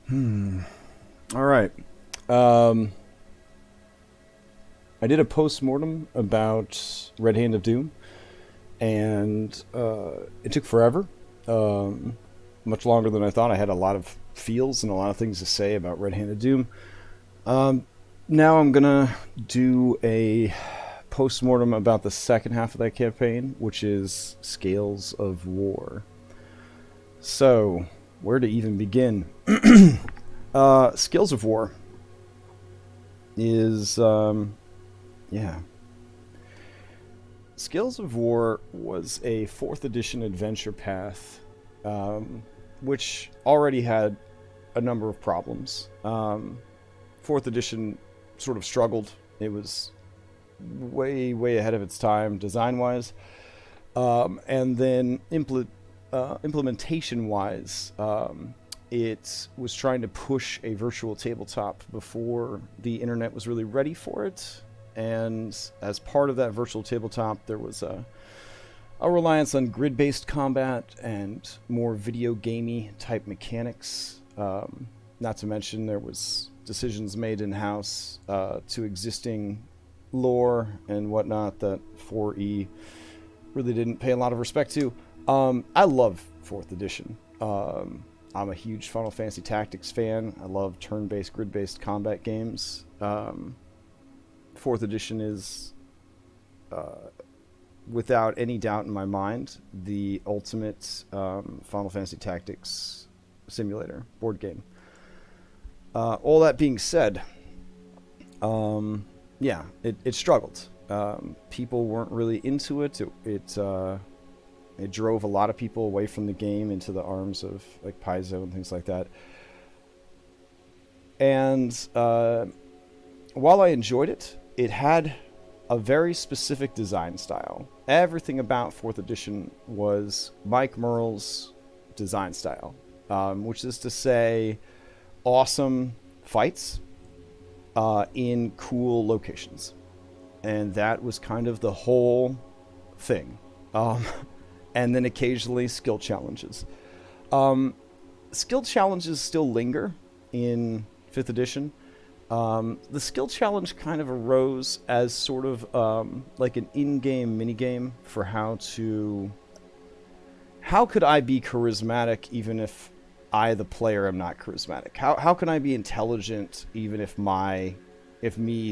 All right. Um, I did a post-mortem about Red Hand of Doom, and it took forever. Um, Much longer than I thought. I had a lot of feels and a lot of things to say about Red Hand of Doom. Um, Now I'm gonna do a post-mortem about the second half of that campaign, which is Scales of War. So, where to even begin? Scales of War is, yeah. Scales of War was a 4th edition adventure path, which already had a number of problems. 4th edition sort of struggled. It was way, way ahead of its time design wise. And then implementation wise, it was trying to push a virtual tabletop before the internet was really ready for it. And as part of that virtual tabletop, there was a reliance on grid-based combat and more video gamey type mechanics. Not to mention there was decisions made in-house to existing lore and whatnot that 4E really didn't pay a lot of respect to. I love 4th edition. I'm a huge Final Fantasy Tactics fan. I love turn-based, grid-based combat games. 4th edition is, without any doubt in my mind, the ultimate Final Fantasy Tactics simulator board game. All that being said, yeah, it struggled. People weren't really into it. It drove a lot of people away from the game into the arms of like Paizo and things like that. And while I enjoyed it, it had a very specific design style. Everything about 4th edition was Mike Merle's design style, which is to say awesome fights in cool locations. And that was kind of the whole thing. And then occasionally skill challenges. Skill challenges still linger in 5th edition. The skill challenge kind of arose as sort of like an in-game minigame for how could I be charismatic even if I, the player, am not charismatic? How can I be intelligent even if me,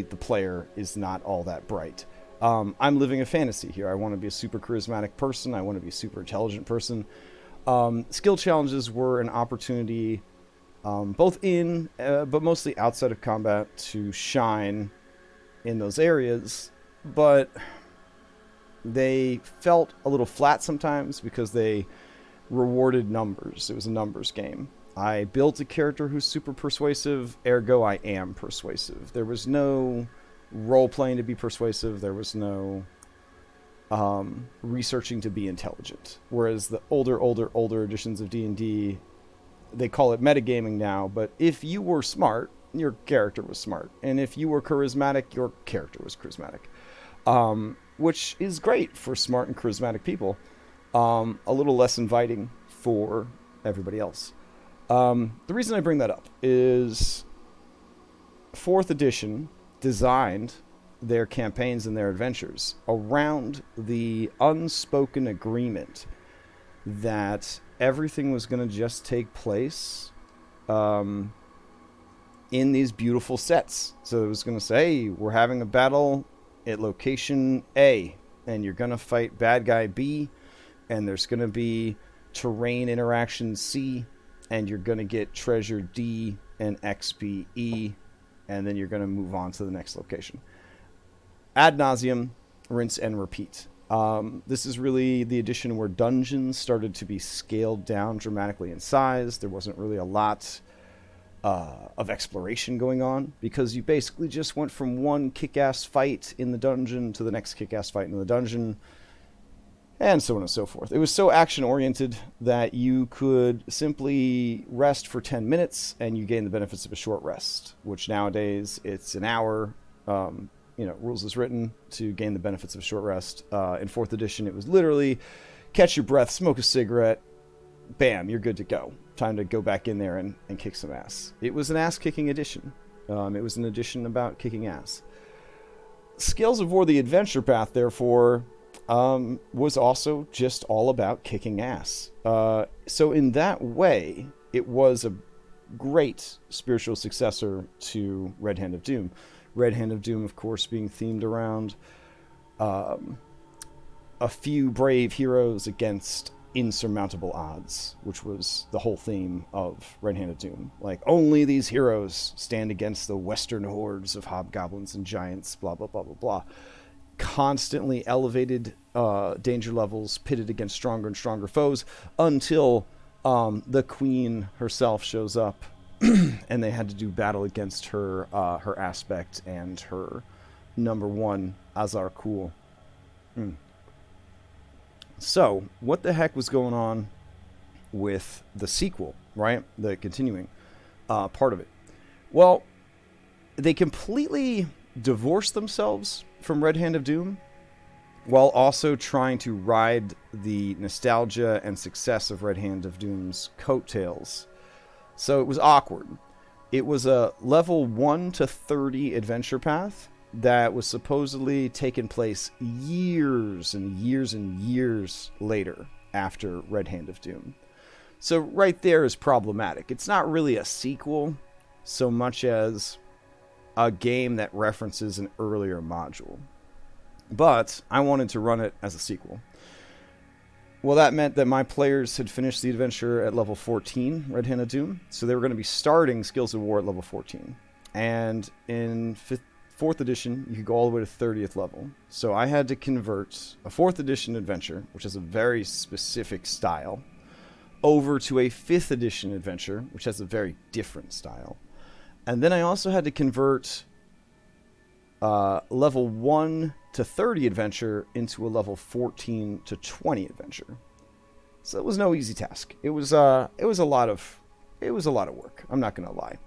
the player, is not all that bright? I'm living a fantasy here. I want to be a super charismatic person. I want to be a super intelligent person. Skill challenges were an opportunity, both in, but mostly outside of combat, to shine in those areas. But they felt a little flat sometimes because they rewarded numbers. It was a numbers game. I built a character who's super persuasive, ergo I am persuasive. There was no role-playing to be persuasive. There was no researching to be intelligent. Whereas the older editions of D&D, they call it metagaming now, but if you were smart, your character was smart. And if you were charismatic, your character was charismatic. Which is great for smart and charismatic people. A little less inviting for everybody else. The reason I bring that up is 4th edition designed their campaigns and their adventures around the unspoken agreement that everything was going to just take place in these beautiful sets. So it was going to say, hey, we're having a battle at location A, and you're going to fight bad guy B, and there's going to be terrain interaction C, and you're going to get treasure D and XP E, and then you're going to move on to the next location. Ad nauseum, rinse and repeat. This is really the edition where dungeons started to be scaled down dramatically in size. There wasn't really a lot of exploration going on because you basically just went from one kick-ass fight in the dungeon to the next kick-ass fight in the dungeon, and so on and so forth. It was so action-oriented that you could simply rest for 10 minutes and you gain the benefits of a short rest, which nowadays it's an hour. Rules as written to gain the benefits of a short rest. In 4th edition, it was literally catch your breath, smoke a cigarette, bam, you're good to go. Time to go back in there and kick some ass. It was an ass-kicking edition. It was an edition about kicking ass. Scales of War, the adventure path, therefore, was also just all about kicking ass. So in that way, it was a great spiritual successor to Red Hand of Doom. Red Hand of Doom, of course, being themed around a few brave heroes against insurmountable odds, which was the whole theme of Red Hand of Doom. Like, only these heroes stand against the western hordes of hobgoblins and giants, blah, blah, blah, blah, blah. Constantly elevated danger levels, pitted against stronger and stronger foes, until the queen herself shows up, and they had to do battle against her her aspect and her number one, Azar Kul. So, what the heck was going on with the sequel, right? The continuing part of it. Well, they completely divorced themselves from Red Hand of Doom, while also trying to ride the nostalgia and success of Red Hand of Doom's coattails. So it was awkward. It was a level 1 to 30 adventure path that was supposedly taking place years and years and years later after Red Hand of Doom. So right there is problematic. It's not really a sequel so much as a game that references an earlier module. But I wanted to run it as a sequel. Well, that meant that my players had finished the adventure at level 14, Red Hand of Doom. So they were going to be starting Skills of War at level 14. And in 4th edition, you could go all the way to 30th level. So I had to convert a 4th edition adventure, which is a very specific style, over to a 5th edition adventure, which has a very different style. And then I also had to convert level 1 to 30 adventure into a level 14 to 20 adventure. So it was no easy task. It was a lot of work. I'm not going to lie.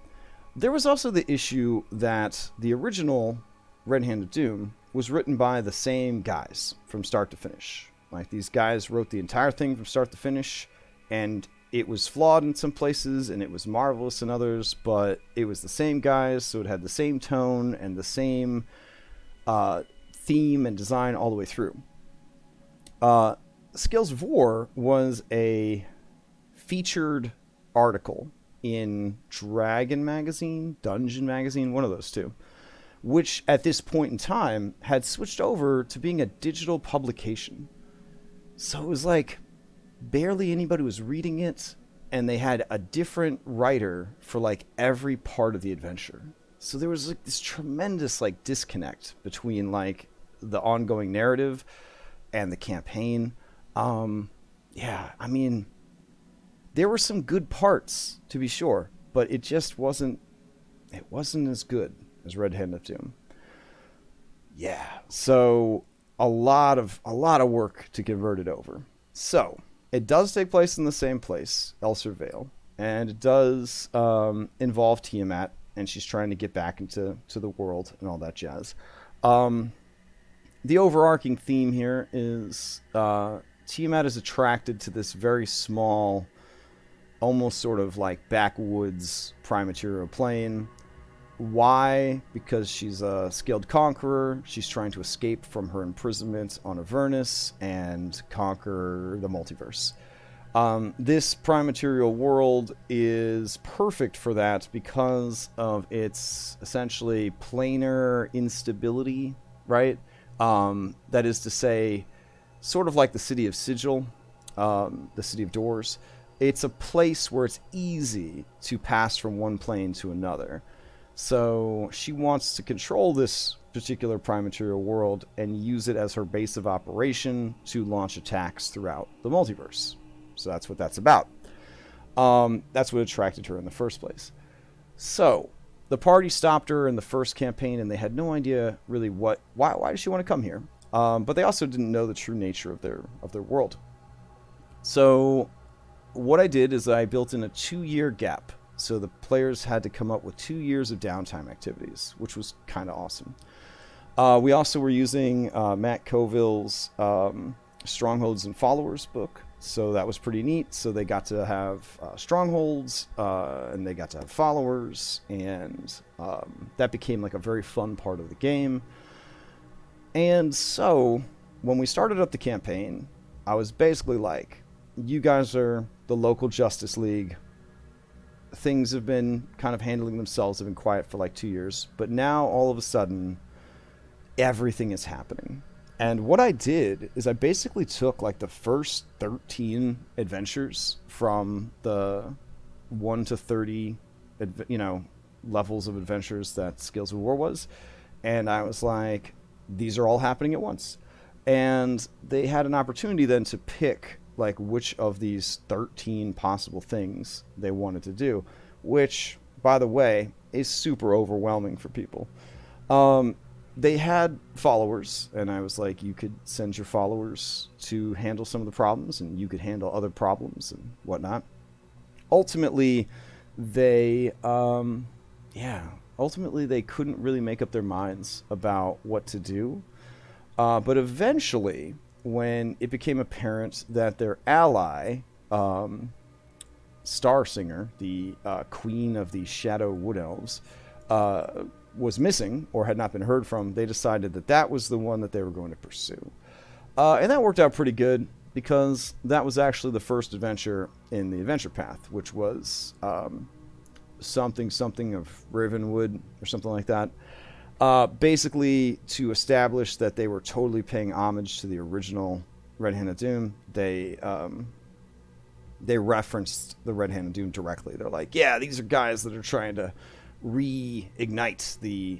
There was also the issue that the original Red Hand of Doom was written by the same guys from start to finish. Like, these guys wrote the entire thing from start to finish, and it was flawed in some places and it was marvelous in others, but it was the same guys, so it had the same tone and the same theme and design all the way through. Skills of War was a featured article in Dragon Magazine, Dungeon Magazine, one of those two, which at this point in time had switched over to being a digital publication. So it was like barely anybody was reading it, and they had a different writer for like every part of the adventure. So there was like this tremendous like disconnect between like the ongoing narrative and the campaign. Yeah, I mean, there were some good parts, to be sure, but it just wasn't as good as Red Hand of Doom. Yeah, so a lot of work to convert it over. So it does take place in the same place, Elser Vale, and it does involve Tiamat, and she's trying to get back into the world and all that jazz. The overarching theme here is Tiamat is attracted to this very small, almost sort of like backwoods Primaterial plane. Why? Because she's a skilled conqueror. She's trying to escape from her imprisonment on Avernus and conquer the multiverse. This Primaterial world is perfect for that because of its essentially planar instability, right? That is to say, sort of like the City of Sigil, the City of Doors. It's a place where it's easy to pass from one plane to another. So she wants to control this particular Primaterial world and use it as her base of operation to launch attacks throughout the multiverse. So that's what that's about. That's what attracted her in the first place. So the party stopped her in the first campaign, and they had no idea really why does she want to come here. But they also didn't know the true nature of their world. So what I did is I built in a 2-year gap. So the players had to come up with 2 years of downtime activities, which was kind of awesome. We also were using Matt Colville's Strongholds and Followers book, So that was pretty neat. So they got to have strongholds, and they got to have followers, and that became like a very fun part of the game. And so when we started up the campaign, I was basically like, you guys are the local Justice League. Things have been kind of handling themselves, have been quiet for like 2 years, but now all of a sudden everything is happening. And what I did is I basically took like the first 13 adventures from the 1 to 30 levels of adventures that Scales of War was, and I was like, these are all happening at once. And they had an opportunity then to pick like which of these 13 possible things they wanted to do, which, by the way, is super overwhelming for people. They had followers, and I was like, you could send your followers to handle some of the problems, and you could handle other problems and whatnot. Ultimately, they couldn't really make up their minds about what to do. But eventually, when it became apparent that their ally, Starsinger, the queen of the Shadow Wood Elves, was missing or had not been heard from, they decided that that was the one that they were going to pursue. And that worked out pretty good, because that was actually the first adventure in the adventure path, which was something of Ravenwood or something like that. Basically, to establish that they were totally paying homage to the original Red Hand of Doom, they referenced the Red Hand of Doom directly. They're like, yeah, these are guys that are trying to reignite the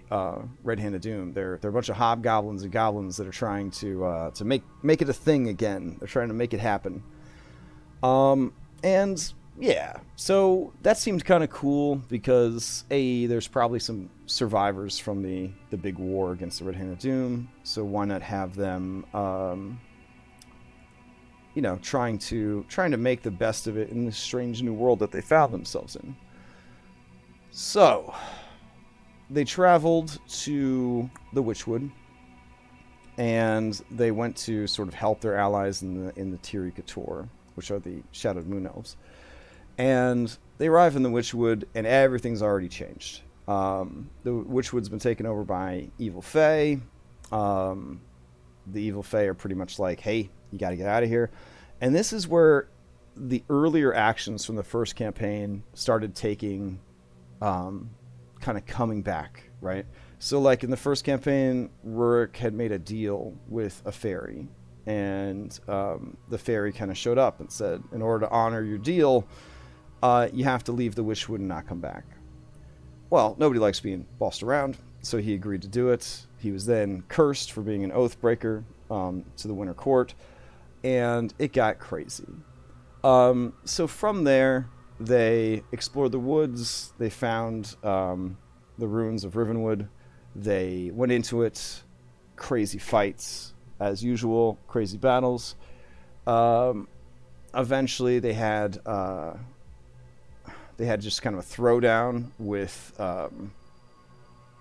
Red Hand of Doom. They're a bunch of hobgoblins and goblins that are trying to make it a thing again. They're trying to make it happen. And yeah, so that seemed kind of cool, because there's probably some survivors from the big war against the Red Hand of Doom, so why not have them trying to make the best of it in this strange new world that they found themselves in. So they traveled to the Witchwood, and they went to sort of help their allies in the Tiri Kator, which are the Shadowed Moon Elves. And they arrive in the Witchwood, and everything's already changed. The Witchwood's been taken over by Evil Fae. The Evil Fae are pretty much like, hey, you got to get out of here. And this is where the earlier actions from the first campaign started taking, kind of coming back, right? So, like, in the first campaign, Rurik had made a deal with a fairy. And the fairy kind of showed up and said, in order to honor your deal, you have to leave the Witchwood and not come back. Well, nobody likes being bossed around, so he agreed to do it. He was then cursed for being an oath breaker to the Winter Court, and it got crazy. So from there, they explored the woods. They found the ruins of Rivenwood. They went into it. Crazy fights, as usual. Crazy battles. Eventually, they had just kind of a throwdown with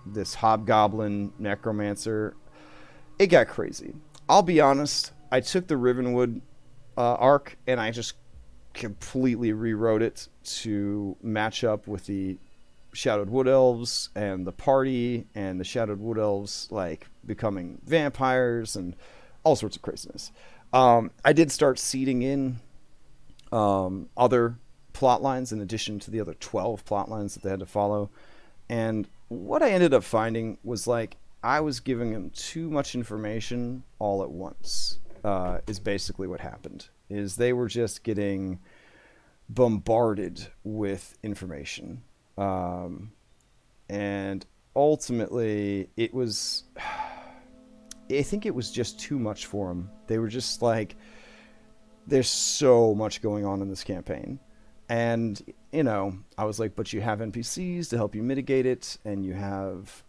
this hobgoblin necromancer. It got crazy. I'll be honest, I took the Rivenwood arc and I just completely rewrote it to match up with the Shadowed Wood Elves and the party, and the Shadowed Wood Elves like becoming vampires and all sorts of craziness. I did start seeding in other plot lines in addition to the other 12 plot lines that they had to follow. And what I ended up finding was like I was giving them too much information all at once, is basically what happened. Is they were just getting bombarded with information. And ultimately it was, I think it was just too much for them. They were just like, there's so much going on in this campaign. And, I was like, but you have NPCs to help you mitigate it, and you have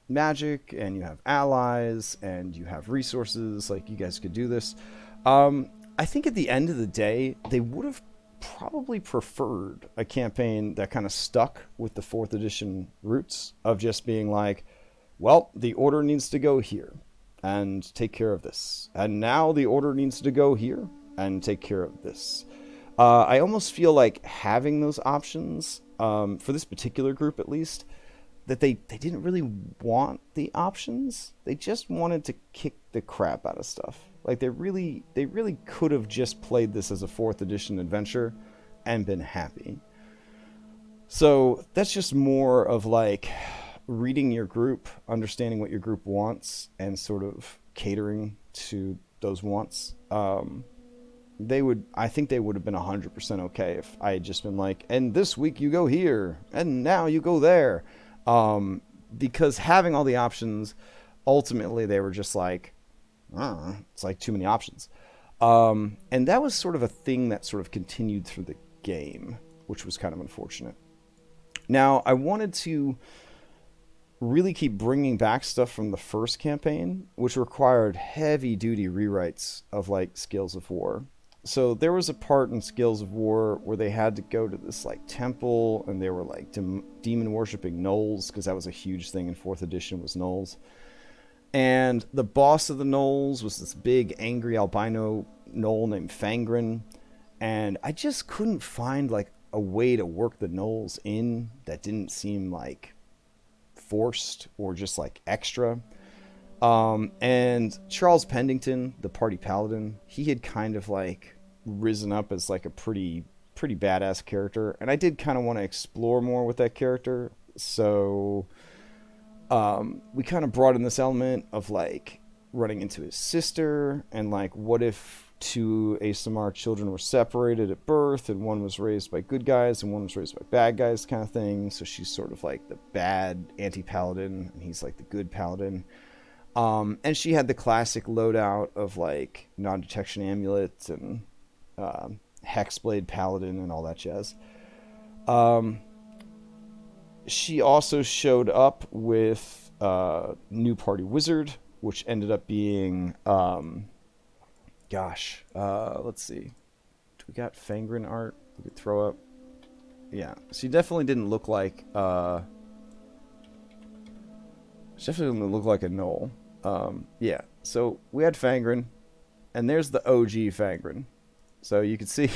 magic, and you have allies, and you have resources. Like, you guys could do this. I think at the end of the day, they would have probably preferred a campaign that kind of stuck with the 4th edition roots of just being like, well, the order needs to go here and take care of this. And now the order needs to go here and take care of this. I almost feel like having those options, for this particular group at least, that they didn't really want the options. They just wanted to kick the crap out of stuff. Like they really could have just played this as a 4th edition adventure and been happy. So that's just more of like reading your group, understanding what your group wants, and sort of catering to those wants. I think they would have been 100% okay if I had just been like, and this week you go here, and now you go there. Because having all the options, ultimately they were just like, it's like too many options. And that was sort of a thing that sort of continued through the game, which was kind of unfortunate. Now, I wanted to really keep bringing back stuff from the first campaign, which required heavy-duty rewrites of, like, Scales of War. So there was a part in Scales of War where they had to go to this, like, temple, and they were, like, demon-worshipping gnolls, because that was a huge thing in 4th edition, was gnolls. And the boss of the gnolls was this big, angry albino gnoll named Fangren, and I just couldn't find, like, a way to work the gnolls in that didn't seem, like, forced or just like extra. And Charles Pendington, the party paladin, he had kind of like risen up as like a pretty badass character, and I did kind of want to explore more with that character. So we kind of brought in this element of like running into his sister, and like what if 2 ASMR children were separated at birth, and one was raised by good guys and one was raised by bad guys, kind of thing. So she's sort of like the bad anti-paladin, and he's like the good paladin. And she had the classic loadout of like non-detection amulet and hexblade paladin and all that jazz. She also showed up with new party wizard, which ended up being let's see. We got Fangren art we could throw up. Yeah, she definitely didn't look like she definitely didn't look like a gnoll. Yeah, so we had Fangren, and there's the OG Fangren. So you can see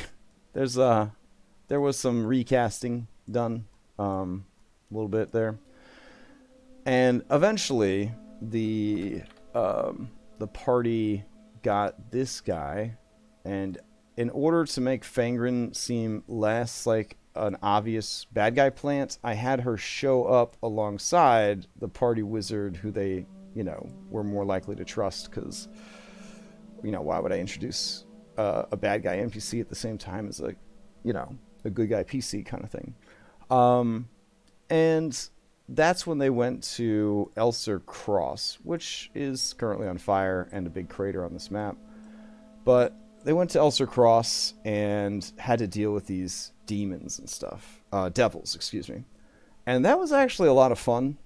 there was some recasting done a little bit there. And eventually the party got this guy, and in order to make Fangren seem less like an obvious bad guy plant, I had her show up alongside the party wizard, who they, were more likely to trust, because, why would I introduce a bad guy NPC at the same time as a good guy PC kind of thing. And that's when they went to Elser Cross, which is currently on fire and a big crater on this map. But they went to Elser Cross and had to deal with these demons and stuff. Devils, excuse me. And that was actually a lot of fun.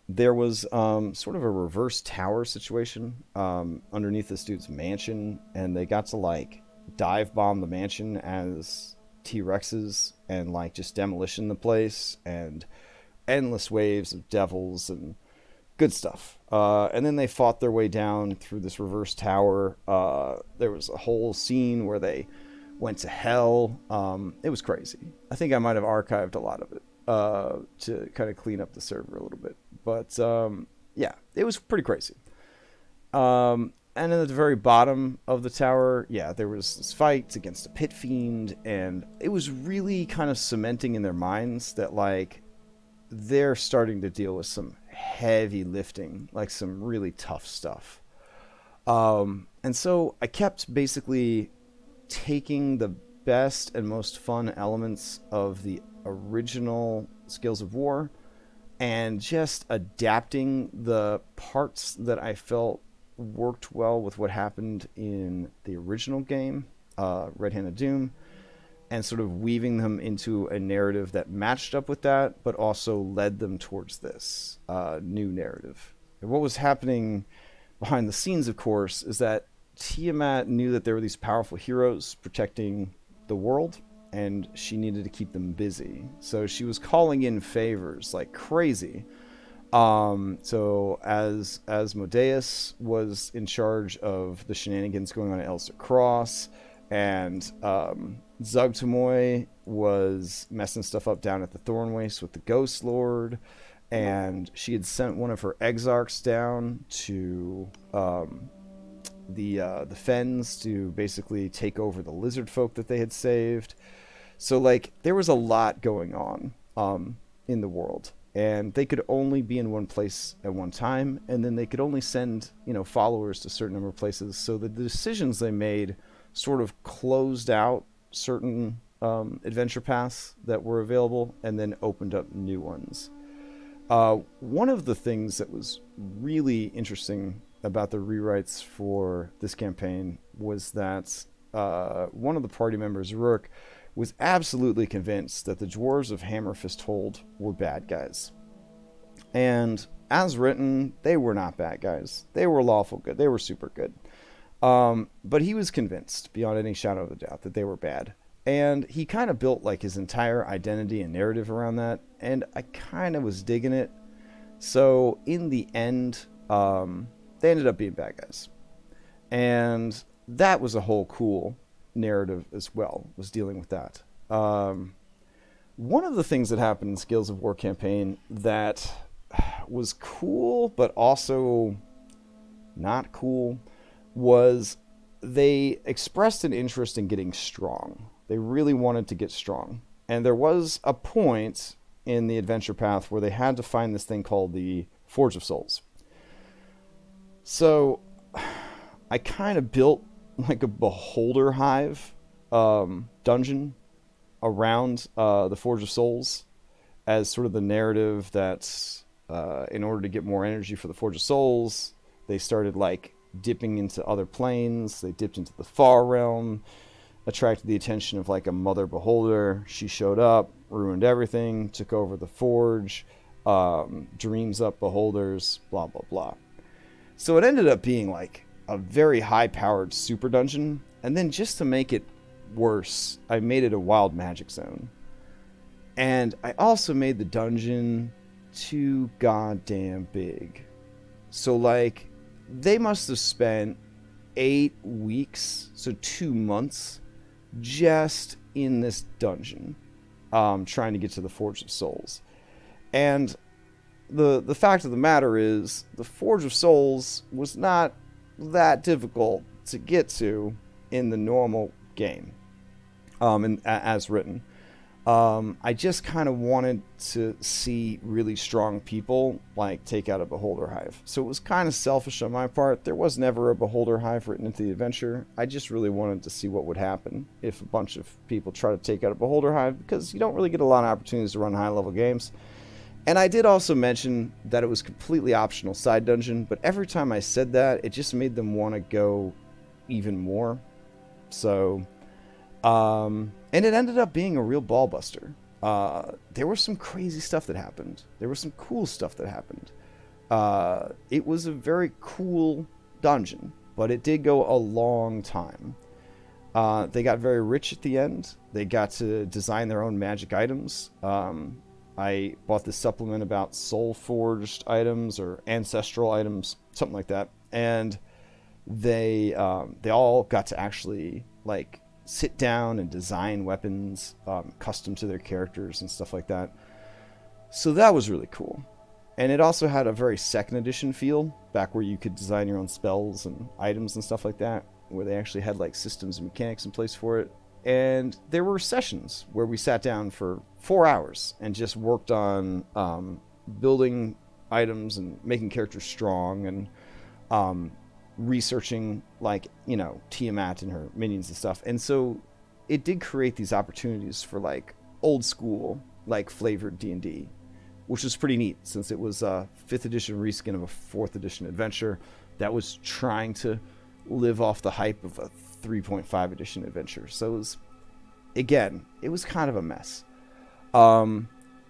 There was sort of a reverse tower situation underneath this dude's mansion, and they got to like dive bomb the mansion as T-Rexes and like just demolition the place, and endless waves of devils and good stuff. And then they fought their way down through this reverse tower. There was a whole scene where they went to hell. It was crazy. I think I might have archived a lot of it to kind of clean up the server a little bit. But yeah, it was pretty crazy. And then at the very bottom of the tower, yeah, there was this fight against a pit fiend, and it was really kind of cementing in their minds that like they're starting to deal with some heavy lifting, like some really tough stuff. And so I kept basically taking the best and most fun elements of the original Scales of War and just adapting the parts that I felt worked well with what happened in the original game, Red Hand of Doom, and sort of weaving them into a narrative that matched up with that, but also led them towards this new narrative. And what was happening behind the scenes, of course, is that Tiamat knew that there were these powerful heroes protecting the world, and she needed to keep them busy. So she was calling in favors like crazy. So as Asmodeus was in charge of the shenanigans going on at Elster Cross, and Zugtamoy was messing stuff up down at the Thornwaste with the Ghost Lord, and she had sent one of her exarchs down to the Fens to basically take over the lizard folk that they had saved. So like there was a lot going on in the world, and they could only be in one place at one time, and then they could only send, you know, followers to a certain number of places. So the decisions they made sort of closed out certain adventure paths that were available and then opened up new ones. One of the things that was really interesting about the rewrites for this campaign was that one of the party members, Rourke, was absolutely convinced that the dwarves of Hammerfist Hold were bad guys. And as written, they were not bad guys. They were lawful good. They were super good. But he was convinced, beyond any shadow of a doubt, that they were bad. And he kind of built like his entire identity and narrative around that. And I kind of was digging it. So in the end, they ended up being bad guys. And that was a whole cool narrative as well, was dealing with that. One of the things that happened in Scales of War campaign that was cool but also not cool was they expressed an interest in getting strong. They really wanted to get strong. And there was a point in the adventure path where they had to find this thing called the Forge of Souls. So I kind of built like a beholder hive dungeon around the Forge of Souls as sort of the narrative that in order to get more energy for the Forge of Souls, they started like dipping into other planes. They dipped into the Far Realm, attracted the attention of like a mother beholder. She showed up, ruined everything, took over the Forge, dreams up beholders, blah, blah, blah. So it ended up being like a very high-powered super dungeon, and then just to make it worse, I made it a wild magic zone. And I also made the dungeon too goddamn big. So like, they must have spent 8 weeks, so 2 months, just in this dungeon, trying to get to the Forge of Souls. And the fact of the matter is, the Forge of Souls was not that difficult to get to in the normal game, as written. I just kind of wanted to see really strong people like take out a beholder hive. So it was kind of selfish on my part. There was never a beholder hive written into the adventure. I just really wanted to see what would happen if a bunch of people try to take out a beholder hive, because you don't really get a lot of opportunities to run high level games. And I did also mention that it was completely optional side dungeon, but every time I said that, it just made them want to go even more. So, and it ended up being a real ball buster. There was some crazy stuff that happened. There was some cool stuff that happened. It was a very cool dungeon, but it did go a long time. They got very rich at the end. They got to design their own magic items. I bought this supplement about soul forged items or ancestral items, something like that. And they all got to actually like sit down and design weapons custom to their characters and stuff like that. So that was really cool. And it also had a very second edition feel, back where you could design your own spells and items and stuff like that, where they actually had like systems and mechanics in place for it. And there were sessions where we sat down for 4 hours and just worked on building items and making characters strong and researching, like, you know, Tiamat and her minions and stuff. And so it did create these opportunities for like old school, like flavored D&D, which was pretty neat, since it was a 5th edition reskin of a 4th edition adventure that was trying to live off the hype of a 3.5 edition adventure. So it was, again, it was kind of a mess.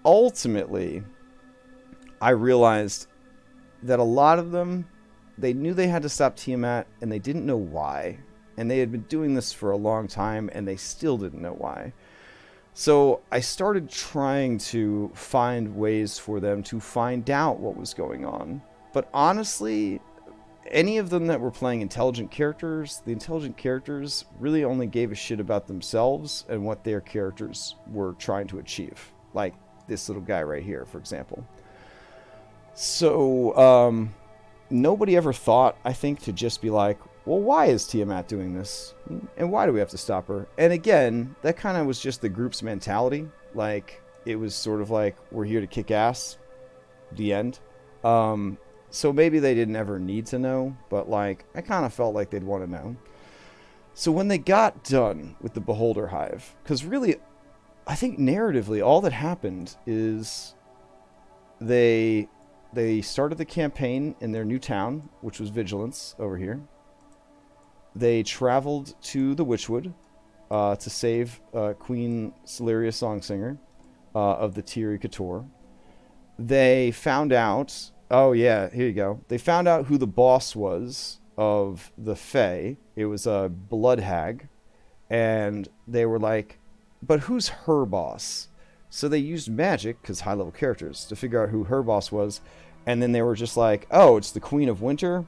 Ultimately, I realized that a lot of them, they knew they had to stop Tiamat, and they didn't know why. And they had been doing this for a long time, and they still didn't know why. So I started trying to find ways for them to find out what was going on. But honestly, any of them that were playing intelligent characters, the intelligent characters really only gave a shit about themselves and what their characters were trying to achieve. Like this little guy right here, for example. So, nobody ever thought, I think, to just be like, well, why is Tiamat doing this? And why do we have to stop her? And again, that kind of was just the group's mentality. Like, it was sort of like, we're here to kick ass. The end. So maybe they didn't ever need to know, but like, I kind of felt like they'd want to know. So when they got done with the Beholder Hive, because really, I think narratively, all that happened is they started the campaign in their new town, which was Vigilance over here. They traveled to the Witchwood to save Queen Celeria Songsinger of the Tiri Couture. They found out... Oh, yeah, here you go. They found out who the boss was of the Fae. It was a blood hag. And they were like, but who's her boss? So they used magic, because high-level characters, to figure out who her boss was. And then they were just like, oh, it's the Queen of Winter?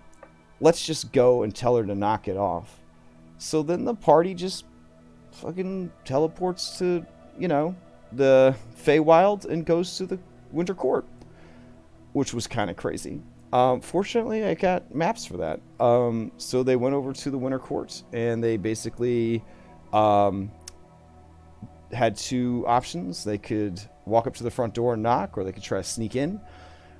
Let's just go and tell her to knock it off. So then the party just fucking teleports to, the Feywild and goes to the Winter Court, which was kind of crazy. Fortunately, I got maps for that. So they went over to the Winter Court, and they basically had two options. They could walk up to the front door and knock, or they could try to sneak in.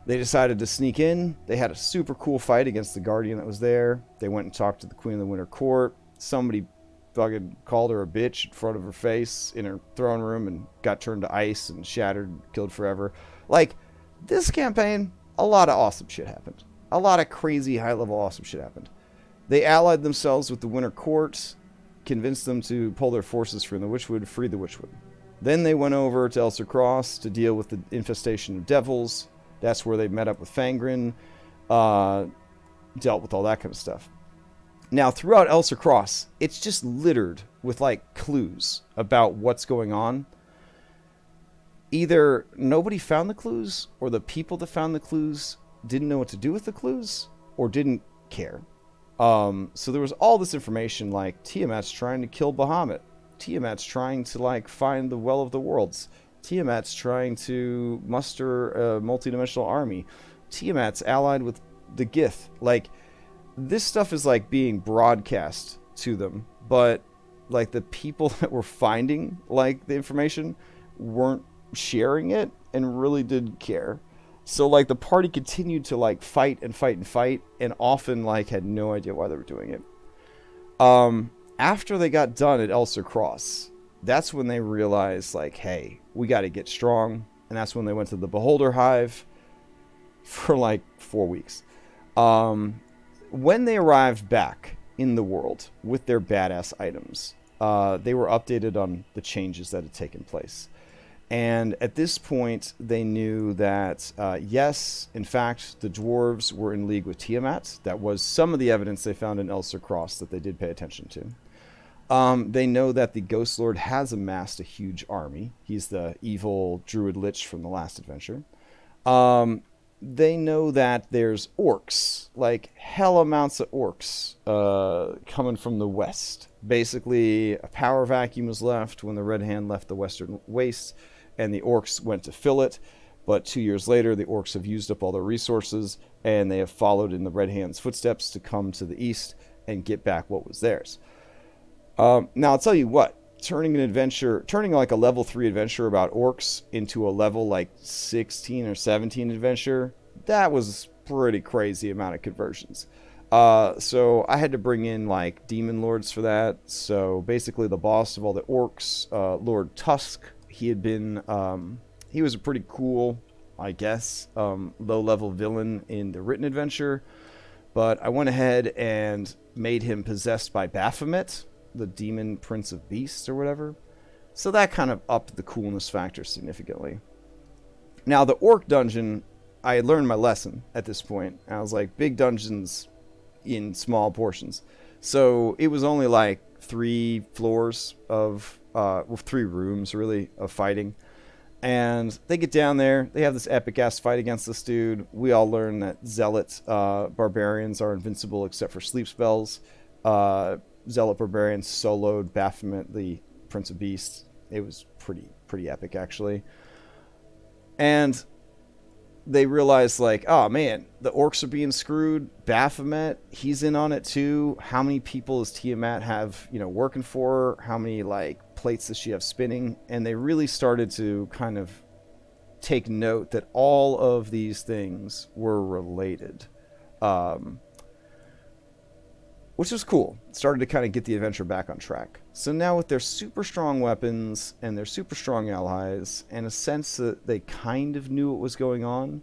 They decided to sneak in. They had a super cool fight against the Guardian that was there. They went and talked to the Queen of the Winter Court. Somebody fucking called her a bitch in front of her face in her throne room and got turned to ice and shattered, killed forever. Like, this campaign, a lot of awesome shit happened. A lot of crazy high-level awesome shit happened. They allied themselves with the Winter Court, convinced them to pull their forces from the Witchwood, free the Witchwood. Then they went over to Elser Cross to deal with the infestation of devils. That's where they met up with Fangren, dealt with all that kind of stuff. Now, throughout Elser Cross, it's just littered with, like, clues about what's going on. Either nobody found the clues, or the people that found the clues didn't know what to do with the clues, or didn't care. So there was all this information, like, Tiamat's trying to kill Bahamut. Tiamat's trying to, like, find the Well of the Worlds. Tiamat's trying to muster a multidimensional army. Tiamat's allied with the Gith. Like, this stuff is, like, being broadcast to them, but, like, the people that were finding, like, the information weren't sharing it and really didn't care. So, like, the party continued to, like, fight and fight and fight, and often, like, had no idea why they were doing it. After they got done at Elser Cross, that's when they realized, like, hey, we got to get strong. And that's when they went to the Beholder Hive for, like, 4 weeks. When they arrived back in the world with their badass items, they were updated on the changes that had taken place. And at this point, they knew that, yes, in fact, the dwarves were in league with Tiamat. That was some of the evidence they found in Elser Cross that they did pay attention to. They know that the Ghost Lord has amassed a huge army. He's the evil Druid Lich from the last adventure. They know that there's orcs, like hell amounts of orcs, coming from the west. Basically, a power vacuum was left when the Red Hand left the Western Wastes, and the orcs went to fill it. But 2 years later, the orcs have used up all their resources, and they have followed in the Red Hand's footsteps to come to the east and get back what was theirs. Now, I'll tell you what, turning like a level 3 adventure about orcs into a level like 16 or 17 adventure, that was a pretty crazy amount of conversions. So I had to bring in like demon lords for that. So basically the boss of all the orcs, Lord Tusk, he was a pretty cool, I guess, low-level villain in the written adventure. But I went ahead and made him possessed by Baphomet, the demon prince of beasts or whatever. So that kind of upped the coolness factor significantly. Now, the orc dungeon, I had learned my lesson at this point. I was like, big dungeons in small portions. So it was only like 3 floors of, 3 rooms really of fighting. And they get down there. They have this epic-ass fight against this dude. We all learn that Zealot barbarians are invincible except for sleep spells. Zealot barbarians soloed Baphomet, the Prince of Beasts. It was pretty epic, actually. And they realize, like, oh, man, the orcs are being screwed. Baphomet, he's in on it, too. How many people does Tiamat have, working for her? How many, plates does she have spinning? And they really started to kind of take note that all of these things were related, which was cool. Started to kind of get the adventure back on track. So now with their super strong weapons and their super strong allies and a sense that they kind of knew what was going on,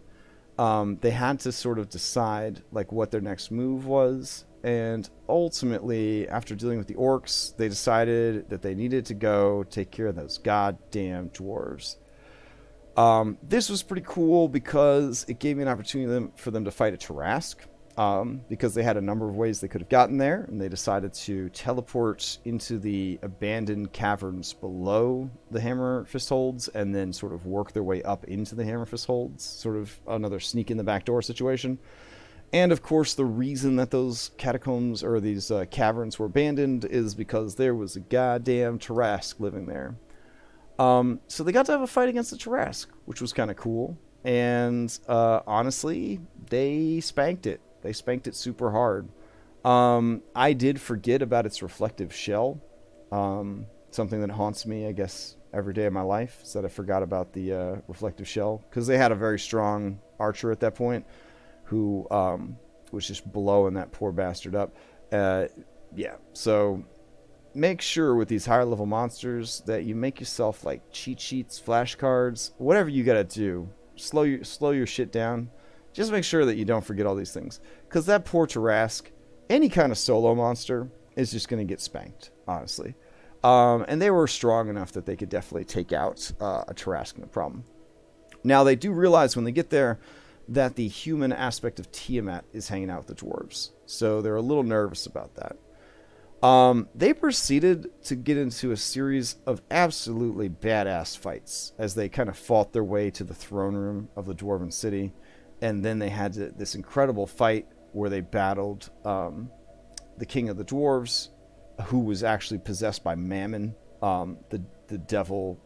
they had to sort of decide what their next move was. And ultimately, after dealing with the orcs, they decided that they needed to go take care of those goddamn dwarves. This was pretty cool because it gave me an opportunity for them to fight a Tarrasque, because they had a number of ways they could have gotten there, and they decided to teleport into the abandoned caverns below the Hammer Fistholds and then sort of work their way up into the Hammer Fistholds, sort of another sneak in the back door situation. And of course, the reason that those catacombs or these caverns were abandoned is because there was a goddamn Tarrasque living there. So they got to have a fight against the Tarrasque, which was kind of cool. And honestly, they spanked it. They spanked it super hard. I did forget about its reflective shell. Something that haunts me, I guess, every day of my life, is that I forgot about the reflective shell. Because they had a very strong archer at that point who was just blowing that poor bastard up. Yeah, so make sure with these higher level monsters that you make yourself cheat sheets, flashcards, whatever you gotta do. Slow your shit down. Just make sure that you don't forget all these things. Because that poor Tarrasque, any kind of solo monster, is just going to get spanked, honestly. And they were strong enough that they could definitely take out a Tarrasque, no problem. Now, they do realize when they get there that the human aspect of Tiamat is hanging out with the dwarves. So they're a little nervous about that. They proceeded to get into a series of absolutely badass fights as they kind of fought their way to the throne room of the Dwarven City. And then they had this incredible fight where they battled the king of the dwarves, who was actually possessed by Mammon, the devil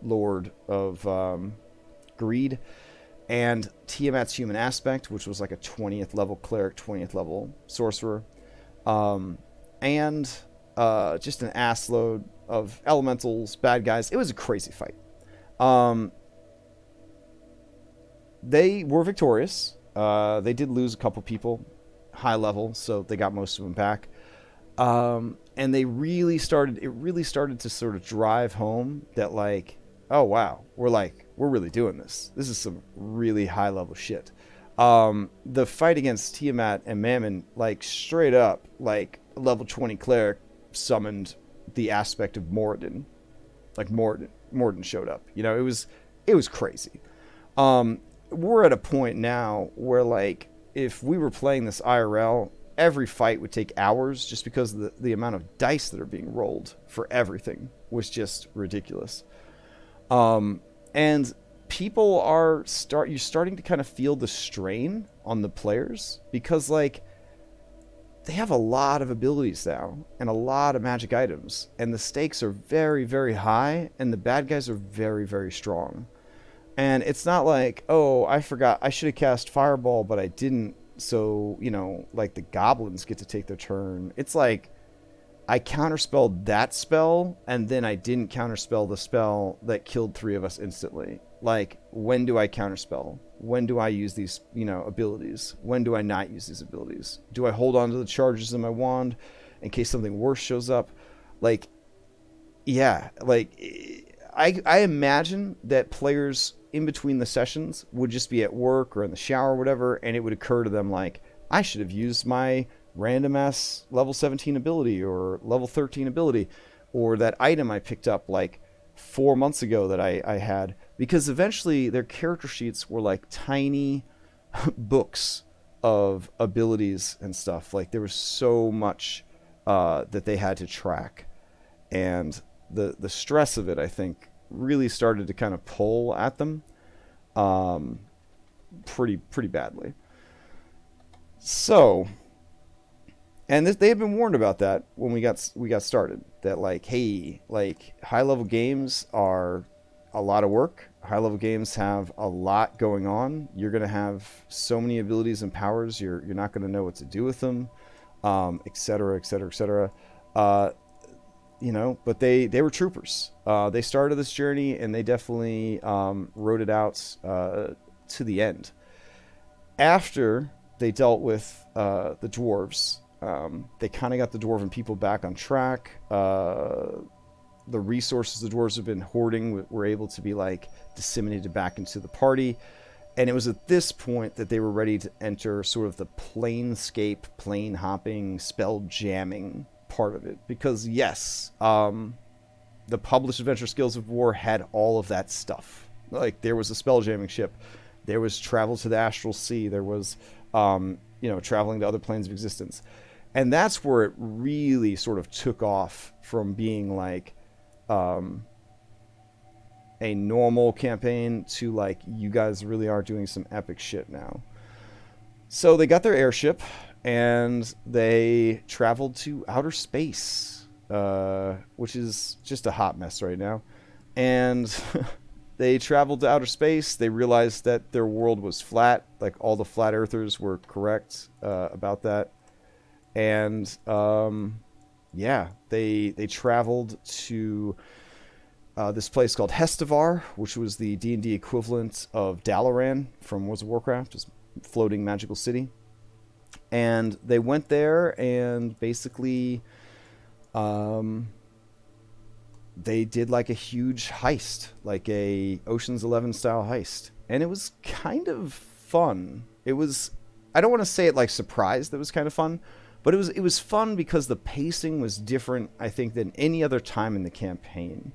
lord of greed, and Tiamat's human aspect, which was like a 20th level cleric, 20th level sorcerer, and just an ass load of elementals, bad guys. It was a crazy fight. They were victorious. They did lose a couple people, high level, so they got most of them back. And it really started to sort of drive home that oh wow, we're really doing this. This is some really high level shit. The fight against Tiamat and Mammon, straight up, level 20 cleric summoned the aspect of Moradin. Moradin showed up. It was crazy. We're at a point now where if we were playing this IRL, every fight would take hours just because of the amount of dice that are being rolled for everything was just ridiculous. And people you're starting to kind of feel the strain on the players because they have a lot of abilities now and a lot of magic items, and the stakes are very, very high, and the bad guys are very, very strong. And it's not oh, I forgot, I should have cast Fireball, but I didn't, so, the goblins get to take their turn. It's I counterspelled that spell, and then I didn't counterspell the spell that killed 3 of us instantly. When do I counterspell? When do I use these, abilities? When do I not use these abilities? Do I hold on to the charges in my wand in case something worse shows up? Yeah, I imagine that players in between the sessions would just be at work or in the shower or whatever, and it would occur to them I should have used my random ass level 17 ability or level 13 ability, or that item I picked up 4 months ago that I had, because eventually their character sheets were tiny books of abilities and stuff. There was so much that they had to track. And the stress of it, I think, really started to kind of pull at them pretty badly. So, and they had been warned about that when we got started. That like, hey, like high level games are a lot of work. High level games have a lot going on. You're gonna have so many abilities and powers. You're not gonna know what to do with them, et cetera, et cetera, et cetera. But they were troopers. They started this journey and they definitely rode it out to the end. After they dealt with the dwarves, they kind of got the dwarven people back on track. The resources the dwarves have been hoarding were able to be like disseminated back into the party. And it was at this point that they were ready to enter sort of the Planescape, plane hopping, spell jamming part of it. Because yes, the published Adventure Skills of War had all of that stuff. Like there was a spell jamming ship. There was travel to the Astral Sea. There was, traveling to other planes of existence. And that's where it really sort of took off from being like a normal campaign to like, you guys really are doing some epic shit now. So they got their airship and they traveled to outer space, which is just a hot mess right now. And they traveled to outer space. They realized that their world was flat. Like all the flat earthers were correct about that. And they traveled to this place called Hestevar, which was the D&D equivalent of Dalaran from World of Warcraft, just floating magical city. And they went there and basically they did like a huge heist, like a Ocean's 11 style heist. And it was kind of fun. It was, I don't want to say it like surprised that it was kind of fun, but it was fun because the pacing was different, I think, than any other time in the campaign.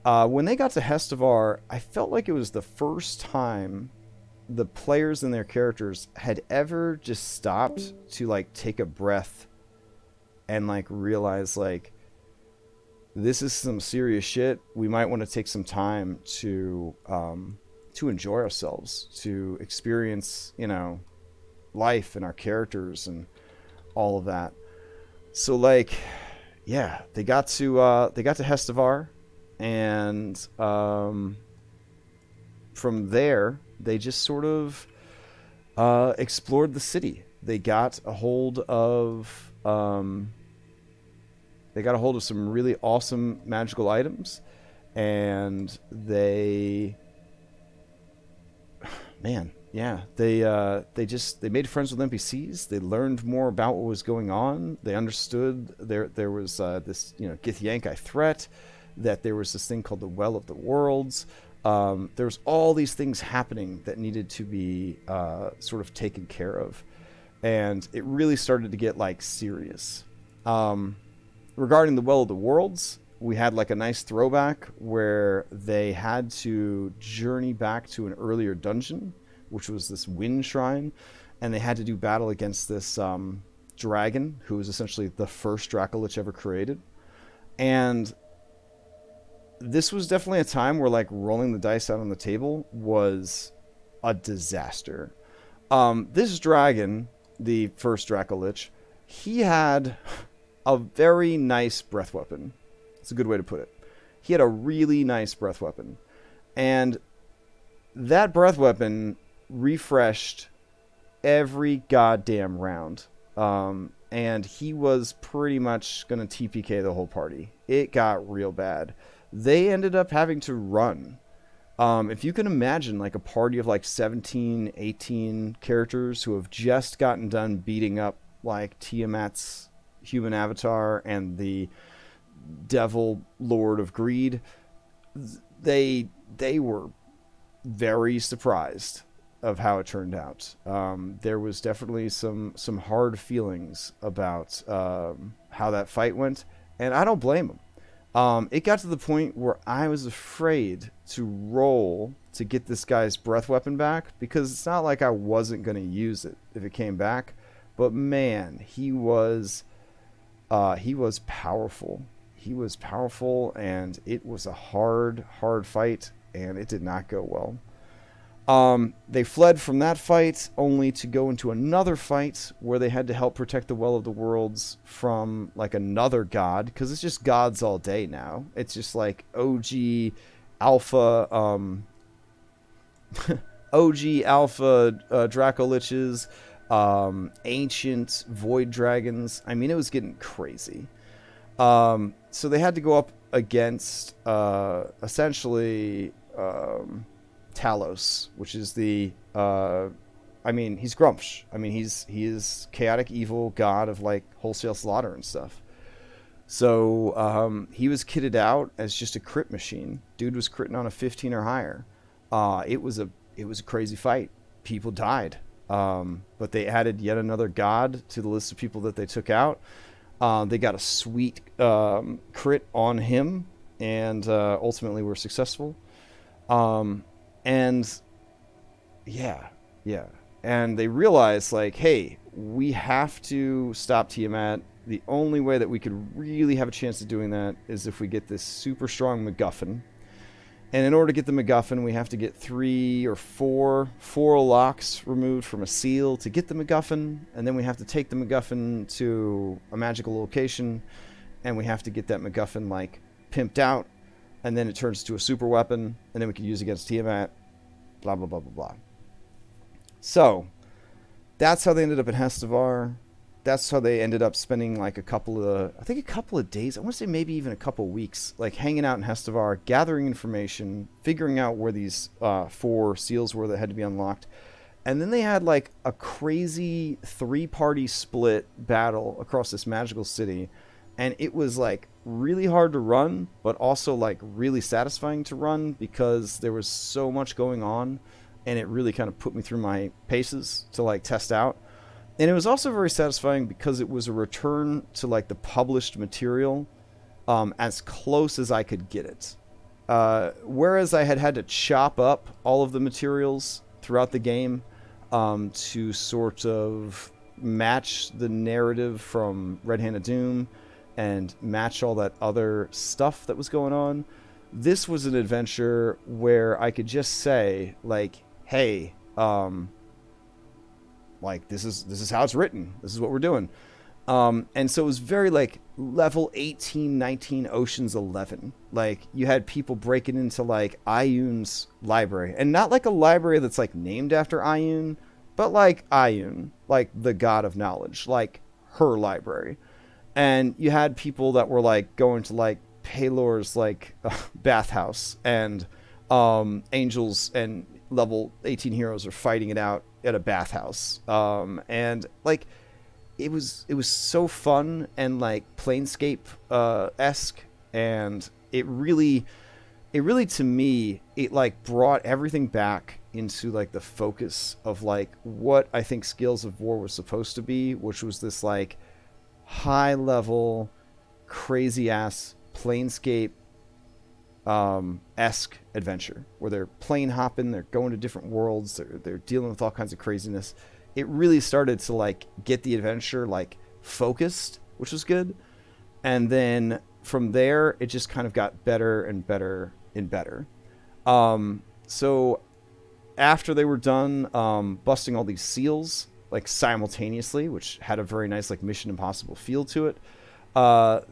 When they got to Hestevar, I felt like it was the first time the players and their characters had ever just stopped to like take a breath and like realize like, this is some serious shit. We might want to take some time to enjoy ourselves, to experience, life and our characters and all of that. So like, yeah, they got to Hestevar, and from there they just sort of explored the city. They got a hold of some really awesome magical items, and they made friends with NPCs. They learned more about what was going on. They understood there was this Githyanki threat, that there was this thing called the Well of the Worlds. There was all these things happening that needed to be sort of taken care of, and it really started to get like serious. Regarding the Well of the Worlds, we had like a nice throwback where they had to journey back to an earlier dungeon, which was this wind shrine, and they had to do battle against this dragon, who was essentially the first Dracolich ever created. And this was definitely a time where like rolling the dice out on the table was a disaster. This dragon, the first Dracolich, he had a very nice breath weapon. It's a good way to put it. He had a really nice breath weapon. And that breath weapon refreshed every goddamn round. And he was pretty much going to TPK the whole party. It got real bad. They ended up having to run. If you can imagine like a party of like 17, 18 characters who have just gotten done beating up like Tiamat's human avatar and the devil lord of greed, they were very surprised of how it turned out. There was definitely some hard feelings about how that fight went, and I don't blame them. It got to the point where I was afraid to roll to get this guy's breath weapon back, because it's not like I wasn't going to use it if it came back, but man, he was he was powerful. He was powerful, and it was a hard fight, and it did not go well. They fled from that fight only to go into another fight where they had to help protect the Well of the Worlds from like another god, because it's just gods all day now. It's just like OG alpha Dracoliches, ancient void dragons. I mean, it was getting crazy. So they had to go up against essentially Talos, which is the I mean, he's Grumpsh. I mean, he is chaotic evil god of like wholesale slaughter and stuff. So he was kitted out as just a crit machine. Dude was critting on a 15 or higher. It was a crazy fight. People died. But they added yet another god to the list of people that they took out. They got a sweet crit on him, and ultimately were successful. And yeah. And they realized, like, hey, we have to stop Tiamat. The only way that we could really have a chance of doing that is if we get this super strong MacGuffin. And in order to get the MacGuffin, we have to get 3 or 4 locks removed from a seal to get the MacGuffin. And then we have to take the MacGuffin to a magical location. And we have to get that MacGuffin, like, pimped out. And then it turns to a super weapon. And then we can use it against Tiamat. Blah, blah, blah, blah, blah. So, that's how they ended up in Hestevar. That's how they ended up spending like a couple of days, I want to say maybe even a couple of weeks, like hanging out in Hestevar, gathering information, figuring out where these 4 seals were that had to be unlocked. And then they had like a crazy 3-party split battle across this magical city. And it was like really hard to run, but also like really satisfying to run because there was so much going on. And it really kind of put me through my paces to like test out. And it was also very satisfying because it was a return to like the published material as close as I could get it. Whereas I had to chop up all of the materials throughout the game to sort of match the narrative from Red Hand of Doom and match all that other stuff that was going on. This was an adventure where I could just say, like, hey, like this is how it's written. This is what we're doing. And so it was very like level 18, 19, Oceans 11. Like you had people breaking into like Ioun's library, and not like a library that's like named after Ioun, but like Ioun, like the god of knowledge, like her library. And you had people that were like going to like Pelor's like bathhouse, and angels and level 18 heroes are fighting it out at a bathhouse. And like it was so fun and like Planescape esque, and it really to me, it like brought everything back into like the focus of like what I think Scales of War was supposed to be, which was this like high level crazy ass Planescape esque adventure where they're plane hopping, they're going to different worlds, they're dealing with all kinds of craziness. It really started to like get the adventure like focused, which was good. And then from there it just kind of got better and better and better. So after they were done busting all these seals like simultaneously, which had a very nice like Mission Impossible feel to it,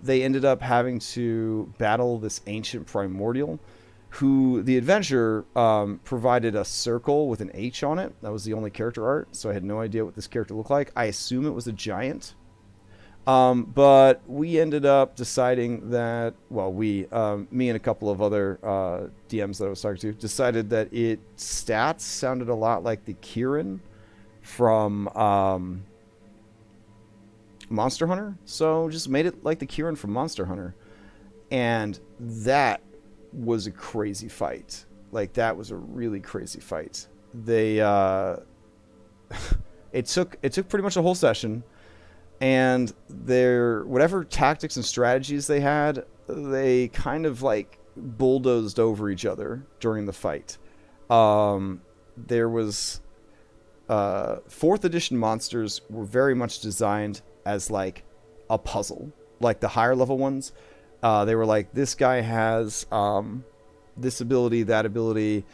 they ended up having to battle this ancient primordial, who the adventure provided a circle with an H on it. That was the only character art, so I had no idea what this character looked like. I assume it was a giant. But we ended up deciding that, well, me and a couple of other DMs that I was talking to decided that its stats sounded a lot like the Kieran from Monster Hunter, so just made it like the Kieran from Monster Hunter. And that was a crazy fight. Like that was a really crazy fight. They it took pretty much a whole session, and their whatever tactics and strategies they had, they kind of like bulldozed over each other during the fight. There was 4th edition monsters were very much designed as like a puzzle. like the higher level ones. They were like, this guy has this ability, that ability.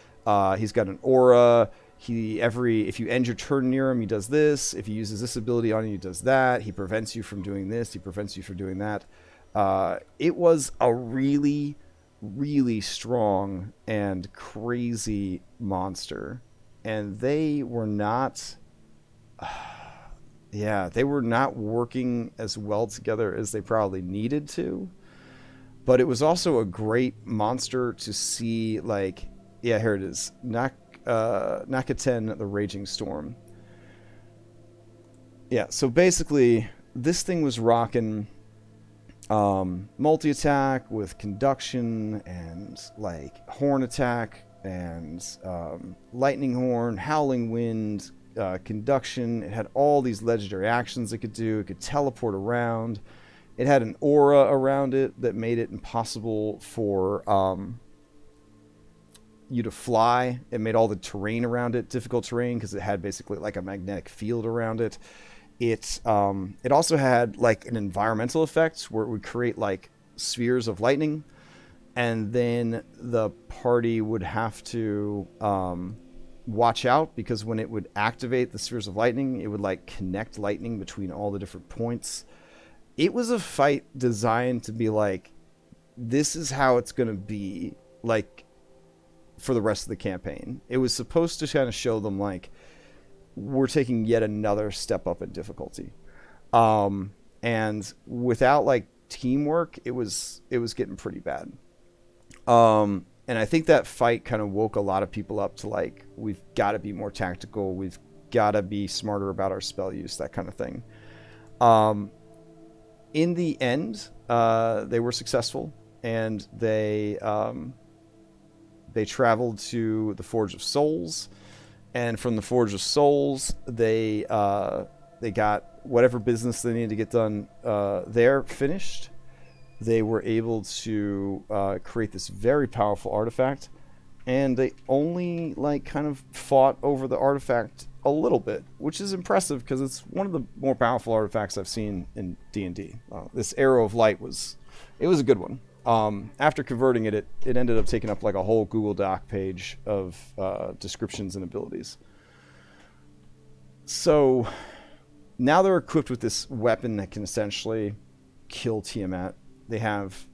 He's got an aura. If you end your turn near him, he does this. If he uses this ability on you, he does that. He prevents you from doing this. He prevents you from doing that. It was a really, really strong and crazy monster. And they were not... yeah, they were not working as well together as they probably needed to. But it was also a great monster to see, like... yeah, here it is. Nakaten, the Raging Storm. Yeah, so basically, this thing was rocking multi-attack with conduction and, like, horn attack and lightning horn, howling wind, conduction. It had all these legendary actions it could do. It could teleport around. It had an aura around it that made it impossible for you to fly. It made all the terrain around it difficult terrain because it had basically like a magnetic field around it. It also had like an environmental effect where it would create like spheres of lightning, and then the party would have to watch out because when it would activate the spheres of lightning, it would like connect lightning between all the different points. It was a fight designed to be like, this is how it's going to be like for the rest of the campaign. It was supposed to kind of show them like, we're taking yet another step up in difficulty. And without like teamwork, it was getting pretty bad. And I think that fight kind of woke a lot of people up to like, we've got to be more tactical. We've got to be smarter about our spell use, that kind of thing. In the end, they were successful, and they traveled to the Forge of Souls, and from the Forge of Souls, they got whatever business they needed to get done there finished. They were able to create this very powerful artifact, and they only like kind of fought over the artifact a little bit, which is impressive because it's one of the more powerful artifacts I've seen in D&D. This Arrow of Light was a good one. After converting it ended up taking up like a whole Google Doc page of descriptions and abilities. So now they're equipped with this weapon that can essentially kill Tiamat. They have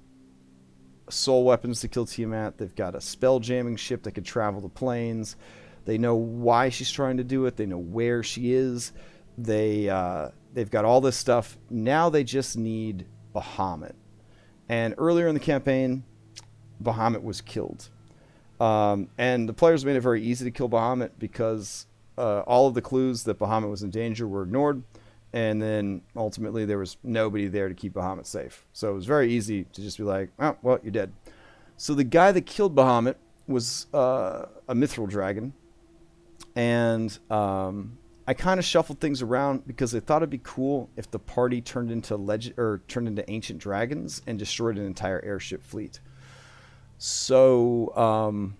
soul weapons to kill Tiamat. They've got a spell jamming ship that can travel the planes. They know why she's trying to do it. They know where she is. They've got all this stuff. Now they just need Bahamut. And earlier in the campaign, Bahamut was killed. And the players made it very easy to kill Bahamut because all of the clues that Bahamut was in danger were ignored. And then ultimately there was nobody there to keep Bahamut safe. So it was very easy to just be like, oh, well, you're dead. So the guy that killed Bahamut was a mithril dragon. And I kind of shuffled things around because I thought it'd be cool if the party turned into ancient dragons and destroyed an entire airship fleet. So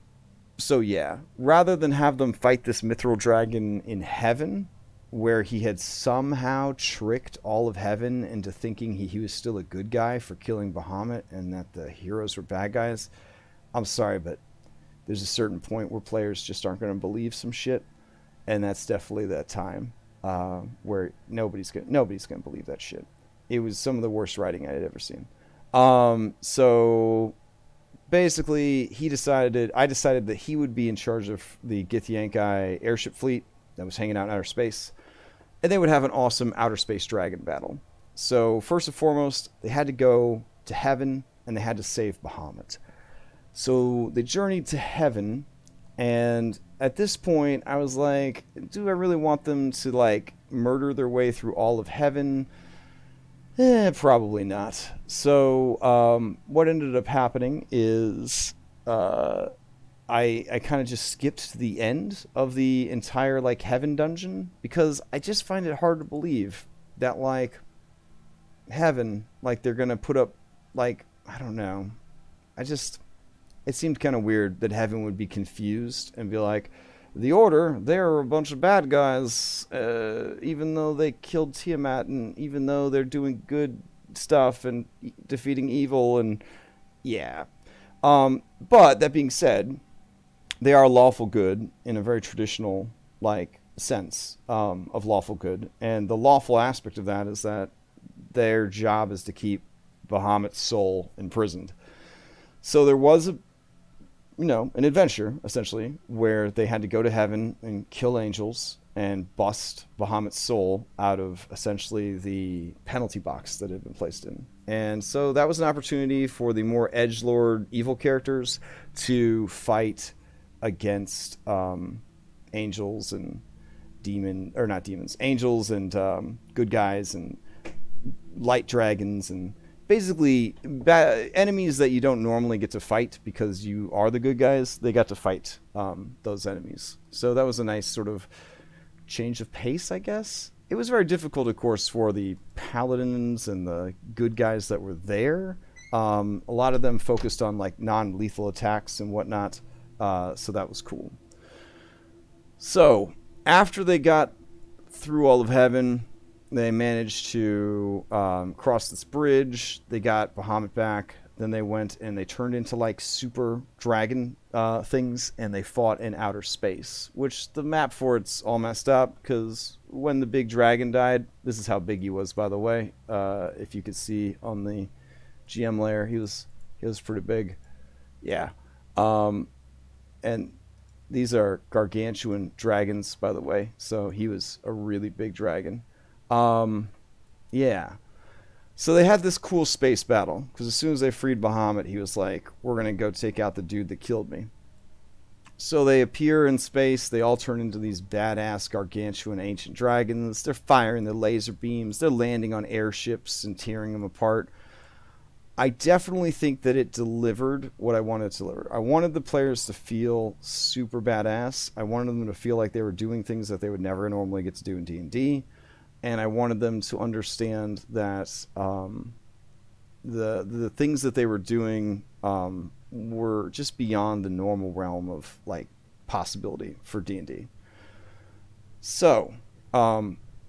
yeah, rather than have them fight this mithril dragon in heaven, where he had somehow tricked all of heaven into thinking he was still a good guy for killing Bahamut and that the heroes were bad guys. I'm sorry, but there's a certain point where players just aren't going to believe some shit. And that's definitely that time where nobody's gonna believe that shit. It was some of the worst writing I had ever seen. So basically, I decided that he would be in charge of the Githyanki airship fleet that was hanging out in outer space, and they would have an awesome outer space dragon battle. So first and foremost, they had to go to heaven, and they had to save Bahamut. So they journeyed to heaven. And at this point, I was like, do I really want them to, like, murder their way through all of heaven? Probably not. So what ended up happening is I kind of just skipped to the end of the entire, like, heaven dungeon because I just find it hard to believe that, like, heaven, like, they're going to put up, like, I don't know. It seemed kind of weird that heaven would be confused and be like, the Order, they're a bunch of bad guys, even though they killed Tiamat, and even though they're doing good stuff and defeating evil and yeah. But that being said, they are lawful good in a very traditional like sense of lawful good, and the lawful aspect of that is that their job is to keep Bahamut's soul imprisoned. So there was an adventure essentially where they had to go to heaven and kill angels and bust Bahamut's soul out of essentially the penalty box that it had been placed in. And so that was an opportunity for the more edgelord evil characters to fight against angels and angels and good guys and light dragons and basically enemies that you don't normally get to fight because you are the good guys. They got to fight those enemies. So that was a nice sort of change of pace, I guess. It was very difficult, of course, for the paladins and the good guys that were there. A lot of them focused on like non-lethal attacks and whatnot. So that was cool. So after they got through all of heaven, they managed to cross this bridge. They got Bahamut back. Then they went and they turned into like super dragon things, and they fought in outer space, which the map for it's all messed up because when the big dragon died, this is how big he was, by the way. If you could see on the GM layer, he was pretty big. Yeah. And these are gargantuan dragons, by the way. So he was a really big dragon. Yeah. So they had this cool space battle because as soon as they freed Bahamut, he was like, we're going to go take out the dude that killed me. So they appear in space. They all turn into these badass gargantuan ancient dragons. They're firing their laser beams. They're landing on airships and tearing them apart. I definitely think that it delivered what I wanted to deliver. I wanted the players to feel super badass. I wanted them to feel like they were doing things that they would never normally get to do in D&D. And I wanted them to understand that the things that they were doing were just beyond the normal realm of like possibility for D&D. So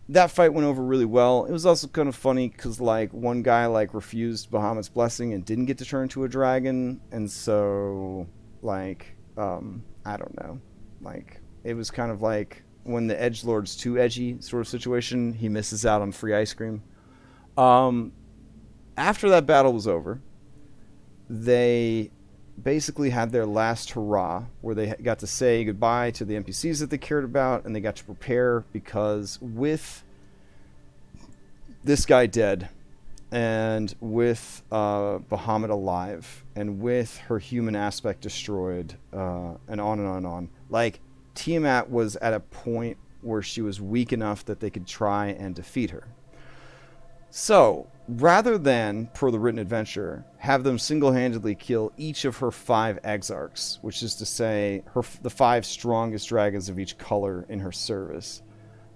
that fight went over really well. It was also kind of funny because like one guy like refused Bahamut's blessing and didn't get to turn into a dragon, and so like I don't know, like it was kind of like when the edgelord's too edgy sort of situation, he misses out on free ice cream. After that battle was over, they basically had their last hurrah where they got to say goodbye to the NPCs that they cared about, and they got to prepare because with this guy dead and with Bahamut alive and with her human aspect destroyed and on and on and on, like Tiamat was at a point where she was weak enough that they could try and defeat her. So, rather than, per the written adventure, have them single-handedly kill each of her 5 exarchs, which is to say the 5 strongest dragons of each color in her service,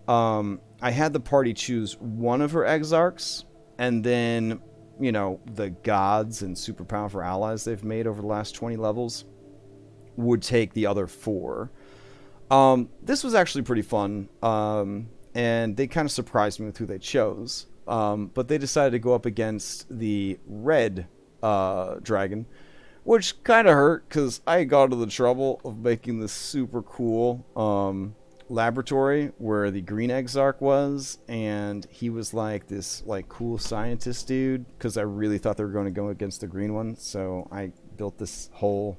I had the party choose one of her exarchs, and then, the gods and super powerful allies they've made over the last 20 levels would take the other 4. This was actually pretty fun, and they kind of surprised me with who they chose. But they decided to go up against the red dragon, which kind of hurt because I got to the trouble of making this super cool laboratory where the green exarch was, and he was like this like cool scientist dude because I really thought they were going to go against the green one, so I built this whole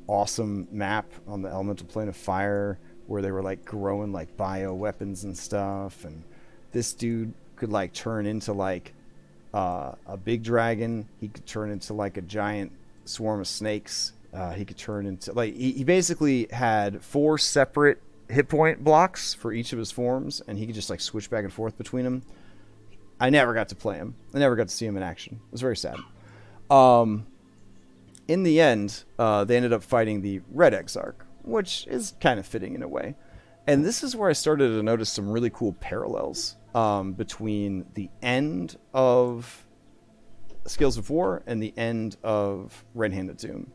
awesome map on the elemental plane of fire where they were like growing like bio weapons and stuff, and this dude could like turn into like a big dragon. He could turn into like a giant swarm of snakes. He could turn into like he basically had 4 separate hit point blocks for each of his forms, and he could just like switch back and forth between them. I never got to play him. I never got to see him in action. It was very sad. In the end, they ended up fighting the red exarch, which is kind of fitting in a way. And this is where I started to notice some really cool parallels between the end of Scales of War and the end of Red Hand of Doom.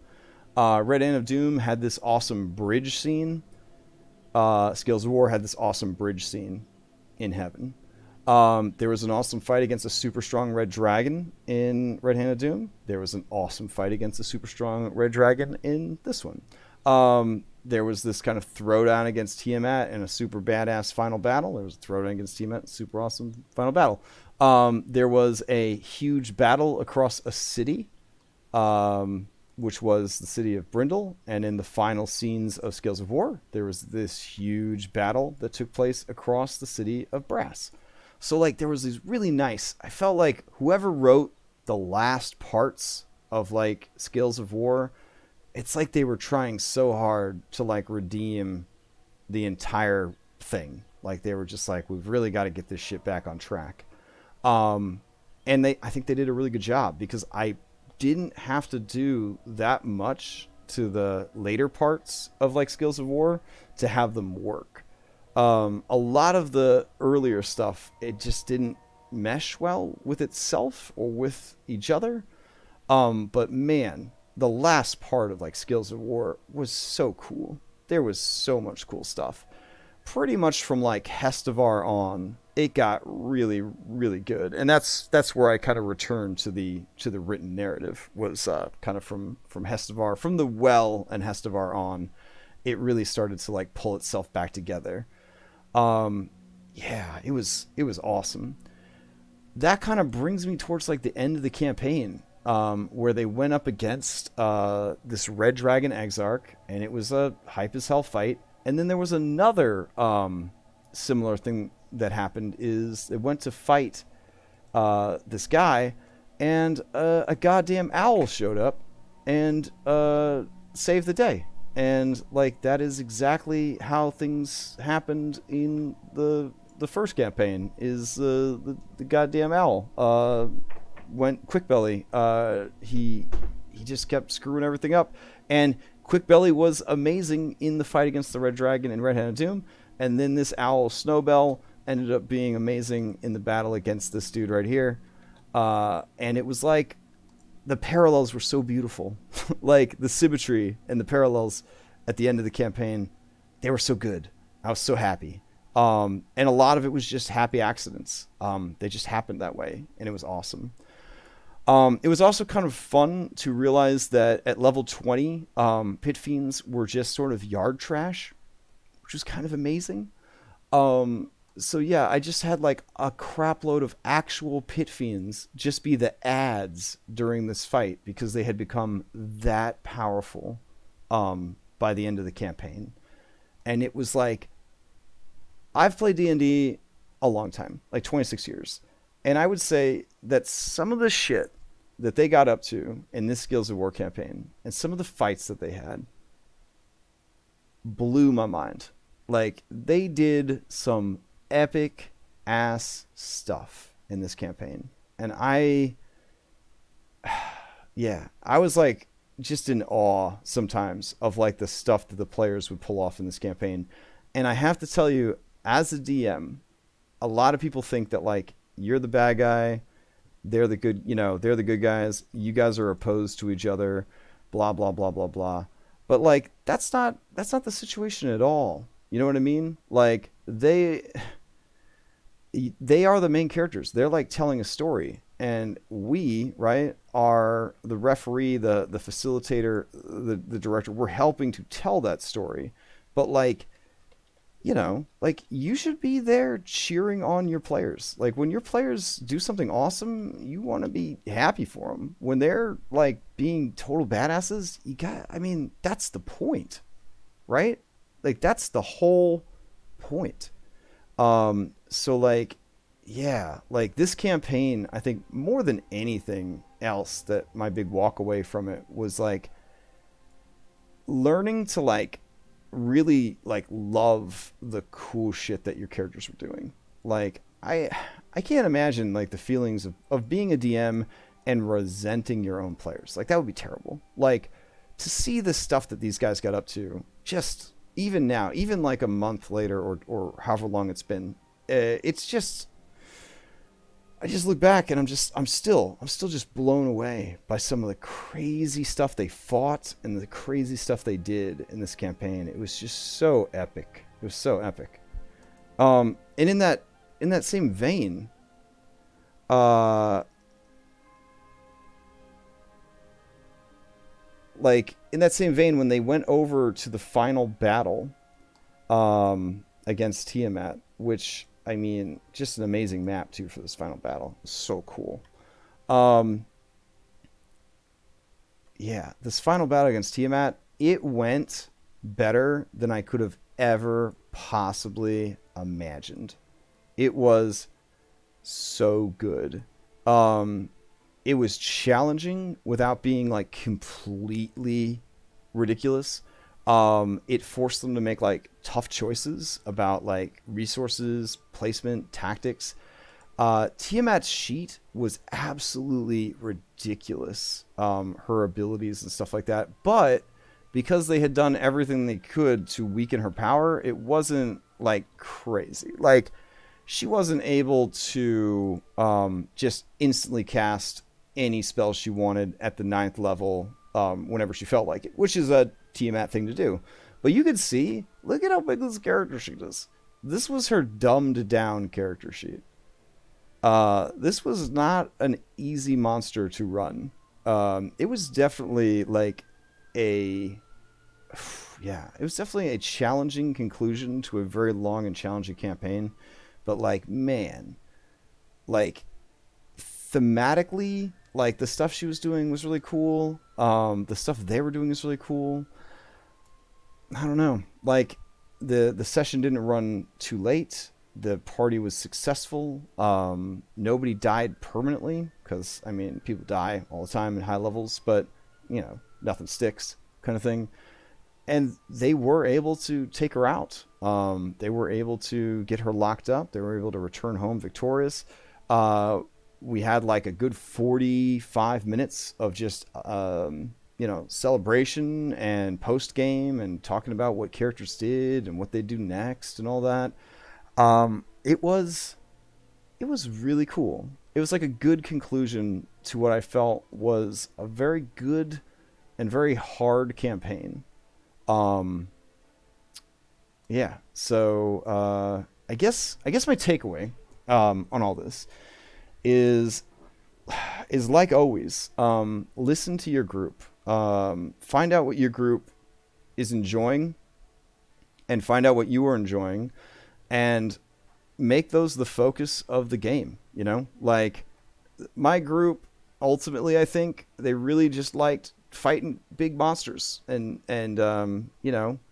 Red Hand of Doom had this awesome bridge scene. Scales of War had this awesome bridge scene in heaven. There was an awesome fight against a super strong red dragon in Red Hand of Doom. There was an awesome fight against a super strong red dragon in this one. There was this kind of throwdown against Tiamat in a super badass final battle. There was a throwdown against Tiamat, super awesome final battle. There was a huge battle across a city, which was the city of Brindle. And in the final scenes of Scales of War, there was this huge battle that took place across the city of Brass. So, like, there was these really nice... I felt like whoever wrote the last parts of, like, Scales of War, it's like they were trying so hard to, like, redeem the entire thing. Like, they were just like, we've really got to get this shit back on track. And I think they did a really good job, because I didn't have to do that much to the later parts of, like, Scales of War to have them work. A lot of the earlier stuff, it just didn't mesh well with itself or with each other. But man, the last part of, like, Scales of War was so cool. There was so much cool stuff. Pretty much from, like, Hestevar on, it got really, really good. And that's where I kind of returned to the written narrative, was kind of from Hestevar, from the Well and Hestevar on. It really started to, like, pull itself back together. Yeah, it was awesome. That kind of brings me towards, like, the end of the campaign, where they went up against this Red Dragon Exarch, and it was a hype as hell fight. And then there was another similar thing that happened, is they went to fight this guy, and a goddamn owl showed up and saved the day. And, like, that is exactly how things happened in the first campaign, is the goddamn owl went Quickbelly. He just kept screwing everything up. And Quickbelly was amazing in the fight against the Red Dragon in Red Hand of Doom. And then this owl Snowbell ended up being amazing in the battle against this dude right here. And it was like, the parallels were so beautiful. Like, the symmetry and the parallels at the end of the campaign, they were so good. I was so happy. And a lot of it was just happy accidents. They just happened that way, and it was awesome. It was also kind of fun to realize that at level 20, Pit Fiends were just sort of yard trash, which was kind of amazing. So yeah, I just had, like, a crap load of actual Pit Fiends just be the ads during this fight, because they had become that powerful by the end of the campaign. And it was like, I've played D&D a long time, like 26 years. And I would say that some of the shit that they got up to in this Scales of War campaign, and some of the fights that they had, blew my mind. Like, they did some epic ass stuff in this campaign. And I was, like, just in awe sometimes of, like, the stuff that the players would pull off in this campaign. And I have to tell you, as a DM, a lot of people think that, like, you're the bad guy, they're the good, they're the good guys, you guys are opposed to each other, blah blah blah blah blah. But, like, that's not the situation at all. You know what I mean? Like, they are the main characters. They're, like, telling a story, and we, right, are the referee, the facilitator, the director. We're helping to tell that story. But, like, like, you should be there cheering on your players. Like, when your players do something awesome, you want to be happy for them. When they're, like, being total badasses, that's the point, right? Like, that's the whole point. So, like, yeah, like, this campaign, I think more than anything else, that my big walk away from it was, like, learning to, like, really, like, love the cool shit that your characters were doing. Like, I can't imagine, like, the feelings of being a DM and resenting your own players. Like, that would be terrible. Like, to see the stuff that these guys got up to, just even now, even, like, a month later, or however long it's been, it's just, I just look back and I'm still just blown away by some of the crazy stuff they fought and the crazy stuff they did in this campaign. It was just so epic. It was so epic. And in that in that same vein, uh, when they went over to the final battle, against Tiamat, which, I mean, just an amazing map too for this final battle. So cool. Yeah, this final battle against Tiamat, it went better than I could have ever possibly imagined. It was so good. It was challenging without being like completely ridiculous. It forced them to make like tough choices about like resources, placement, tactics. Tiamat's sheet was absolutely ridiculous. Her abilities and stuff like that. But because they had done everything they could to weaken her power, it wasn't like crazy. Like, she wasn't able to just instantly cast any spell she wanted at the 9th level whenever she felt like it, which is a Tiamat thing to do. But you could see, look at how big this character sheet is. This was her dumbed down character sheet. This was not an easy monster to run. It was definitely like it was definitely a challenging conclusion to a very long and challenging campaign. But like, man, like thematically, like the stuff she was doing was really cool. The stuff they were doing is really cool. I don't know. Like the session didn't run too late. The party was successful. Nobody died permanently because, I mean, people die all the time in high levels, but you know, nothing sticks kind of thing. And they were able to take her out. They were able to get her locked up. They were able to return home victorious. We had like a good 45 minutes of just, celebration and post game and talking about what characters did and what they do next and all that. It was really cool. It was like a good conclusion to what I felt was a very good and very hard campaign. So I guess my takeaway on all this is like always, listen to your group. Find out what your group is enjoying and find out what you are enjoying and make those the focus of the game. You know, like my group, ultimately, I think they really just liked fighting big monsters and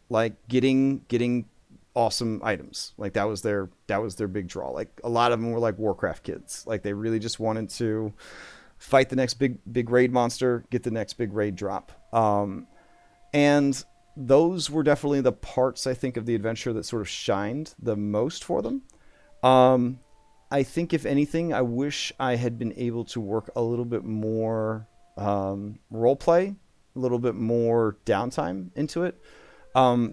like getting awesome items. Like that was their big draw. Like a lot of them were like Warcraft kids. Like they really just wanted to fight the next big raid monster, get the next big raid drop. And those were definitely the parts, I think, of the adventure that sort of shined the most for them. I think, if anything, I wish I had been able to work a little bit more role play, a little bit more downtime into it.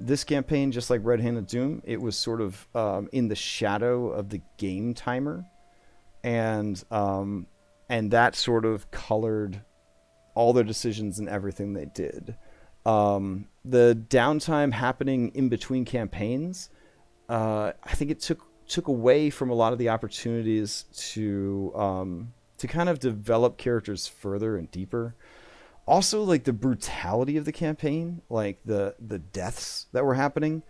This campaign, just like Red Handed Doom, it was sort of in the shadow of the game timer, and that sort of colored all their decisions and everything they did. The downtime happening in between campaigns, I think it took away from a lot of the opportunities to kind of develop characters further and deeper. Also, like the brutality of the campaign, like the deaths that were happening.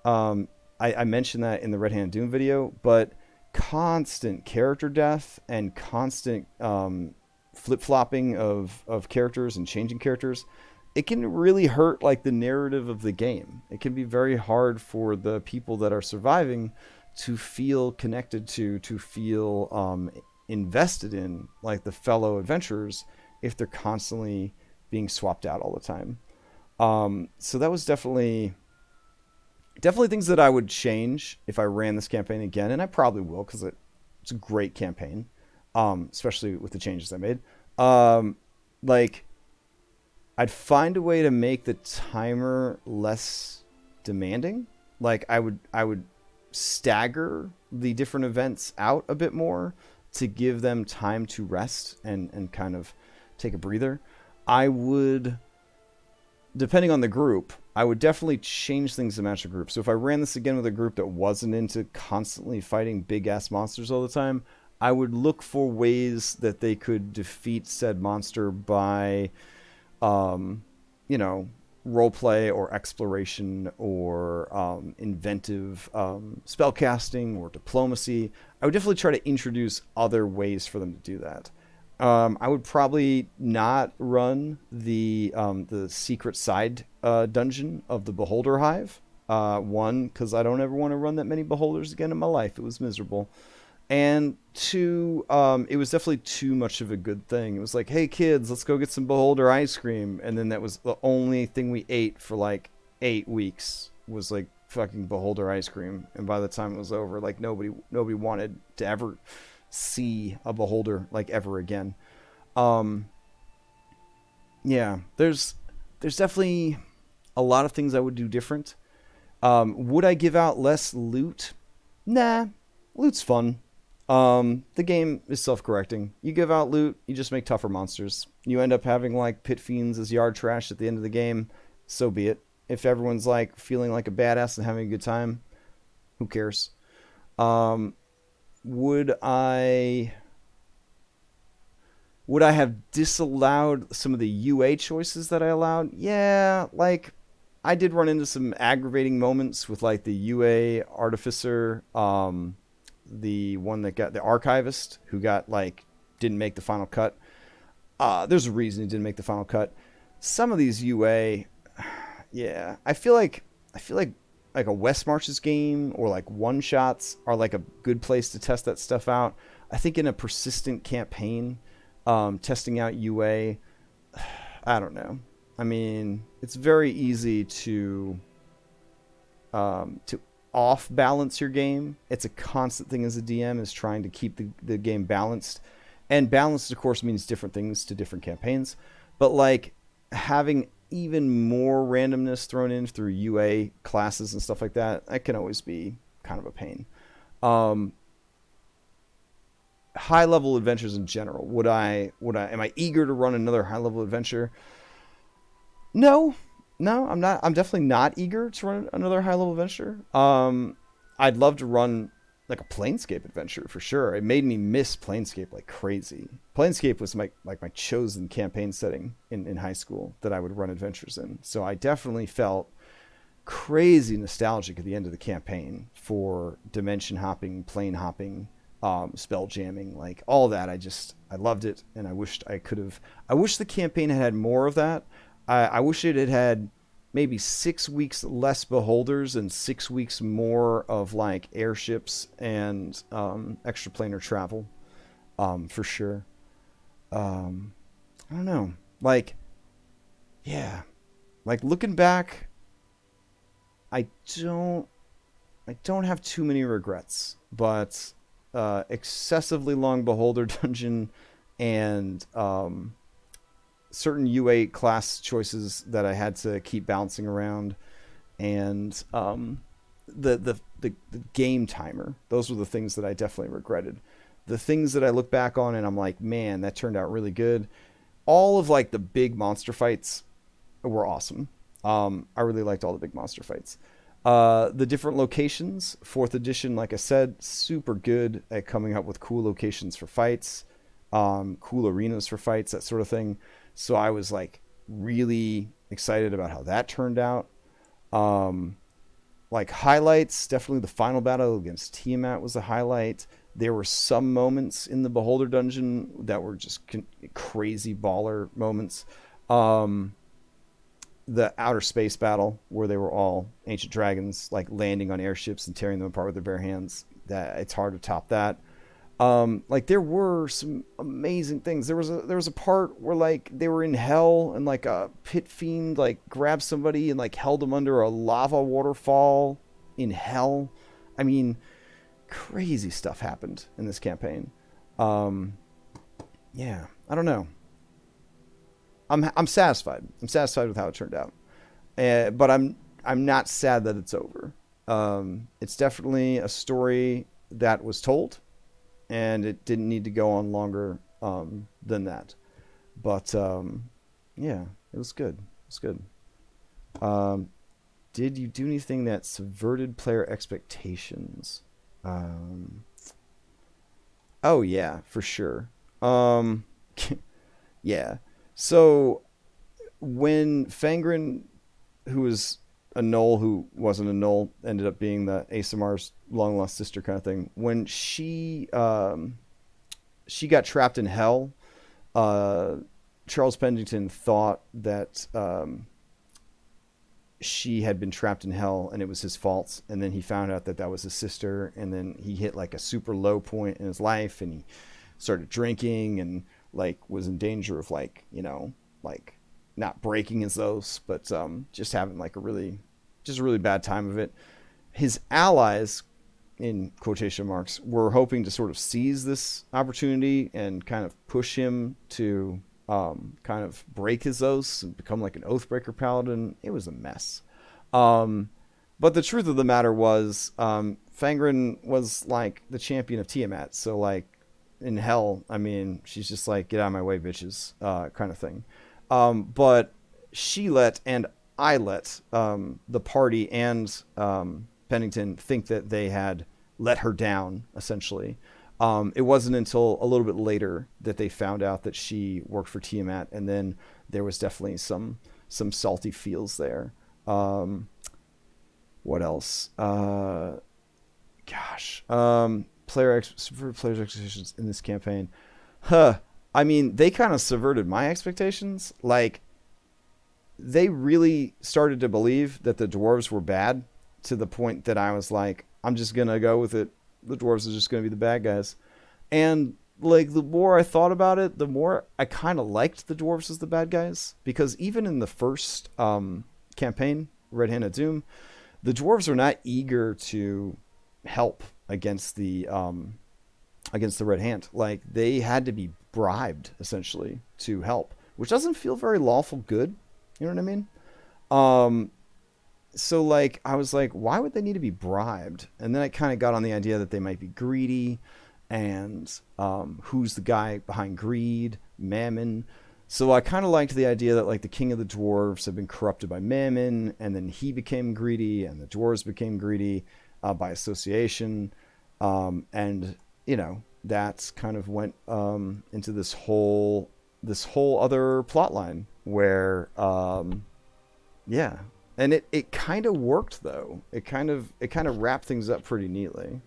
I mentioned that in the Red Hand Doom video, but constant character death and constant flip-flopping of characters and changing characters, it can really hurt like the narrative of the game. It can be very hard for the people that are surviving to feel connected to feel invested in like the fellow adventurers if they're constantly being swapped out all the time. So that was definitely things that I would change if I ran this campaign again, and I probably will because it's a great campaign, especially with the changes I made. Like, I'd find a way to make the timer less demanding. Like I would stagger the different events out a bit more to give them time to rest and kind of take a breather. I would, depending on the group, I would definitely change things to match a group. So if I ran this again with a group that wasn't into constantly fighting big ass monsters all the time, I would look for ways that they could defeat said monster by, you know, role play or exploration or inventive spell casting or diplomacy. I would definitely try to introduce other ways for them to do that. I would probably not run the secret side dungeon of the Beholder Hive. One, because I don't ever want to run that many Beholders again in my life. It was miserable. And two, it was definitely too much of a good thing. It was like, hey kids, let's go get some Beholder ice cream. And then that was the only thing we ate for like 8 weeks was like fucking Beholder ice cream. And by the time it was over, like nobody wanted to ever see a Beholder like ever again. Yeah, there's definitely a lot of things I would do different. Would I give out less loot? Nah, loot's fun. The game is self-correcting. You give out loot, you just make tougher monsters. You end up having like pit fiends as yard trash at the end of the game. So be it. If everyone's like feeling like a badass and having a good time, who cares? Would I have disallowed some of the UA choices that I allowed? Yeah, like I did run into some aggravating moments with like the UA artificer, the one that got the archivist who got like didn't make the final cut. There's a reason he didn't make the final cut. Some of these UA, yeah, I feel like a West Marches game or like one shots are like a good place to test that stuff out. I think in a persistent campaign, testing out UA, I don't know. I mean, it's very easy to off balance your game. It's a constant thing as a DM is trying to keep the game balanced, and balanced of course means different things to different campaigns. But like having even more randomness thrown in through UA classes and stuff like that can always be kind of a pain. High level adventures in general. Am I eager to run another high level adventure? No, I'm not. I'm definitely not eager to run another high level adventure. I'd love to run like a Planescape adventure for sure. It made me miss Planescape like crazy. Planescape was my chosen campaign setting in high school that I would run adventures in. So I definitely felt crazy nostalgic at the end of the campaign for dimension hopping, plane hopping, spell jamming, like all that. I loved it, and I wish the campaign had more of that. I wish it had maybe 6 weeks less Beholders and 6 weeks more of like airships and extraplanar travel, for sure. I don't know, like, yeah, like looking back, I don't have too many regrets, but excessively long Beholder dungeon and certain UA class choices that I had to keep bouncing around, and the game timer. Those were the things that I definitely regretted. The things that I look back on and I'm like, man, that turned out really good. All of like the big monster fights were awesome. I really liked all the big monster fights. The different locations, 4th edition, like I said, super good at coming up with cool locations for fights, cool arenas for fights, that sort of thing. So I was like really excited about how that turned out. Like highlights, definitely the final battle against Tiamat was a highlight. There were some moments in the Beholder dungeon that were just crazy baller moments. The outer space battle where they were all ancient dragons, like landing on airships and tearing them apart with their bare hands. That it's hard to top that. Like there were some amazing things. There was a part where like they were in hell and like a pit fiend like grabbed somebody and like held them under a lava waterfall in hell. I mean, crazy stuff happened in this campaign. Yeah, I don't know. I'm satisfied. I'm satisfied with how it turned out. But I'm not sad that it's over. It's definitely a story that was told, and it didn't need to go on longer than that. But yeah, it was good. It was good. Did you do anything that subverted player expectations? Um, oh yeah, for sure. Um, yeah. So when Fangren, who was a Null who wasn't a Null, ended up being the ASMR's long lost sister kind of thing. When she got trapped in hell, uh, Charles Pendleton thought that she had been trapped in hell and it was his fault. And then he found out that that was his sister. And then he hit like a super low point in his life and he started drinking and like was in danger of like, like not breaking his oaths, but just having like just a really bad time of it. His allies, in quotation marks, were hoping to sort of seize this opportunity and kind of push him to kind of break his oaths and become like an oathbreaker paladin. It was a mess. Um, but the truth of the matter was, Fangren was like the champion of Tiamat. So like in hell, I mean, she's just like, get out of my way, bitches, kind of thing. But she let, and I let, the party and Pennington think that they had let her down, essentially. It wasn't until a little bit later that they found out that she worked for Tiamat, and then there was definitely some salty feels there. What else? Players' expectations in this campaign. I mean, they kind of subverted my expectations. Like, they really started to believe that the dwarves were bad to the point that I was like, I'm just going to go with it. The dwarves are just going to be the bad guys. And like the more I thought about it, the more I kind of liked the dwarves as the bad guys, because even in the first campaign, Red Hand of Doom, the dwarves are not eager to help against the Red Hand. Like they had to be bribed essentially to help, which doesn't feel very lawful good. You know what I mean? So like I was like, why would they need to be bribed? And then I kind of got on the idea that they might be greedy, and who's the guy behind greed? Mammon. So I kind of liked the idea that like the king of the dwarves had been corrupted by Mammon, and then he became greedy, and the dwarves became greedy by association, and that's kind of went into this whole other plot line where yeah. And it kind of worked though. It kind of wrapped things up pretty neatly.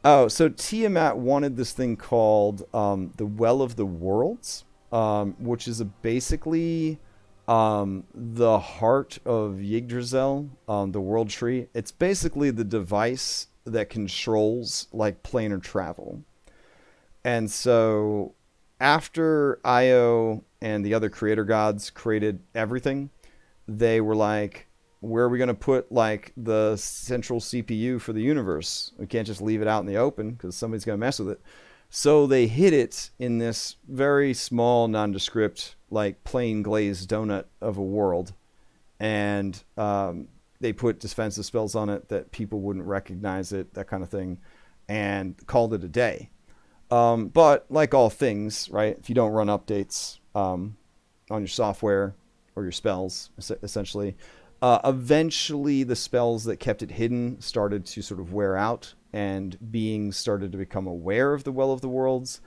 Oh, so Tiamat wanted this thing called the Well of the Worlds, which is basically the heart of Yggdrasil, the World Tree. It's basically the device that controls like planar travel. And so after Io and the other creator gods created everything, they were like, where are we going to put like the central CPU for the universe? We can't just leave it out in the open because somebody's going to mess with it. So they hid it in this very small, nondescript, like plain glazed donut of a world. And they put defensive spells on it that people wouldn't recognize it, that kind of thing, and called it a day. But like all things, right, if you don't run updates on your software or your spells, essentially, eventually the spells that kept it hidden started to sort of wear out, and beings started to become aware of the Well of the Worlds.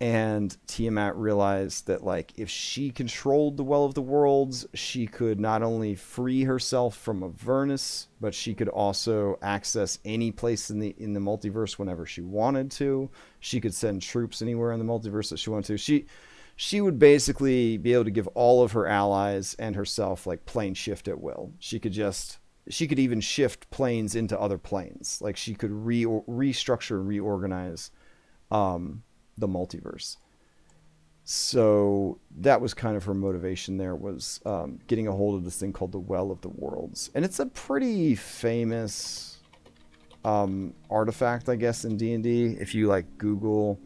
And Tiamat realized that like if she controlled the Well of the Worlds, she could not only free herself from Avernus, but she could also access any place in the multiverse whenever she wanted to. She could send troops anywhere in the multiverse that she wanted to. She would basically be able to give all of her allies and herself like plane shift at will. She could even shift planes into other planes. Like she could restructure and reorganize the multiverse. So that was kind of her motivation there, was getting a hold of this thing called the Well of the Worlds. And it's a pretty famous artifact, I guess, in D&D. If you like Google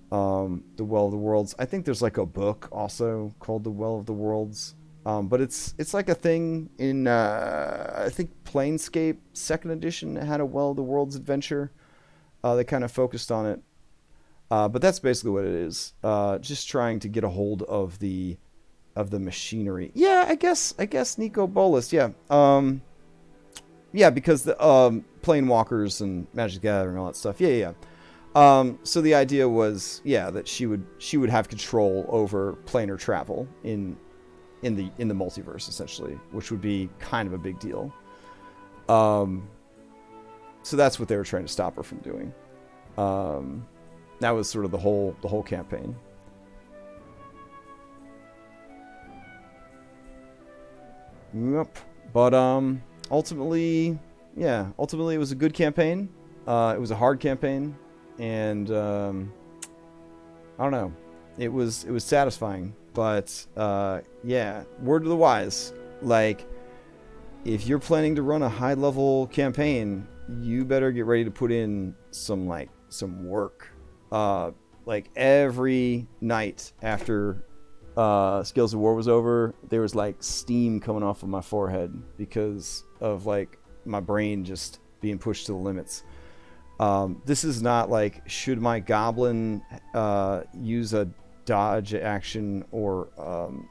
the Well of the Worlds, I think there's like a book also called the Well of the Worlds. But it's like a thing in I think Planescape 2nd edition had a Well of the Worlds adventure. They kind of focused on it. But that's basically what it is. Just trying to get a hold of the of the machinery. Yeah, I guess Nico Bolas. Yeah. Yeah, because the Planewalkers and Magic the Gathering and all that stuff. Yeah, yeah. So the idea was, yeah, that she would have control over planar travel in the multiverse, essentially, which would be kind of a big deal. So that's what they were trying to stop her from doing. That was sort of the whole campaign. Yep. But ultimately it was a good campaign. It was a hard campaign, and I don't know. It was satisfying, but yeah. Word to the wise, like, if you're planning to run a high level campaign, you better get ready to put in some work. Like every night after Scales of War was over, there was like steam coming off of my forehead because of like my brain just being pushed to the limits. This is not like, should my goblin use a dodge action or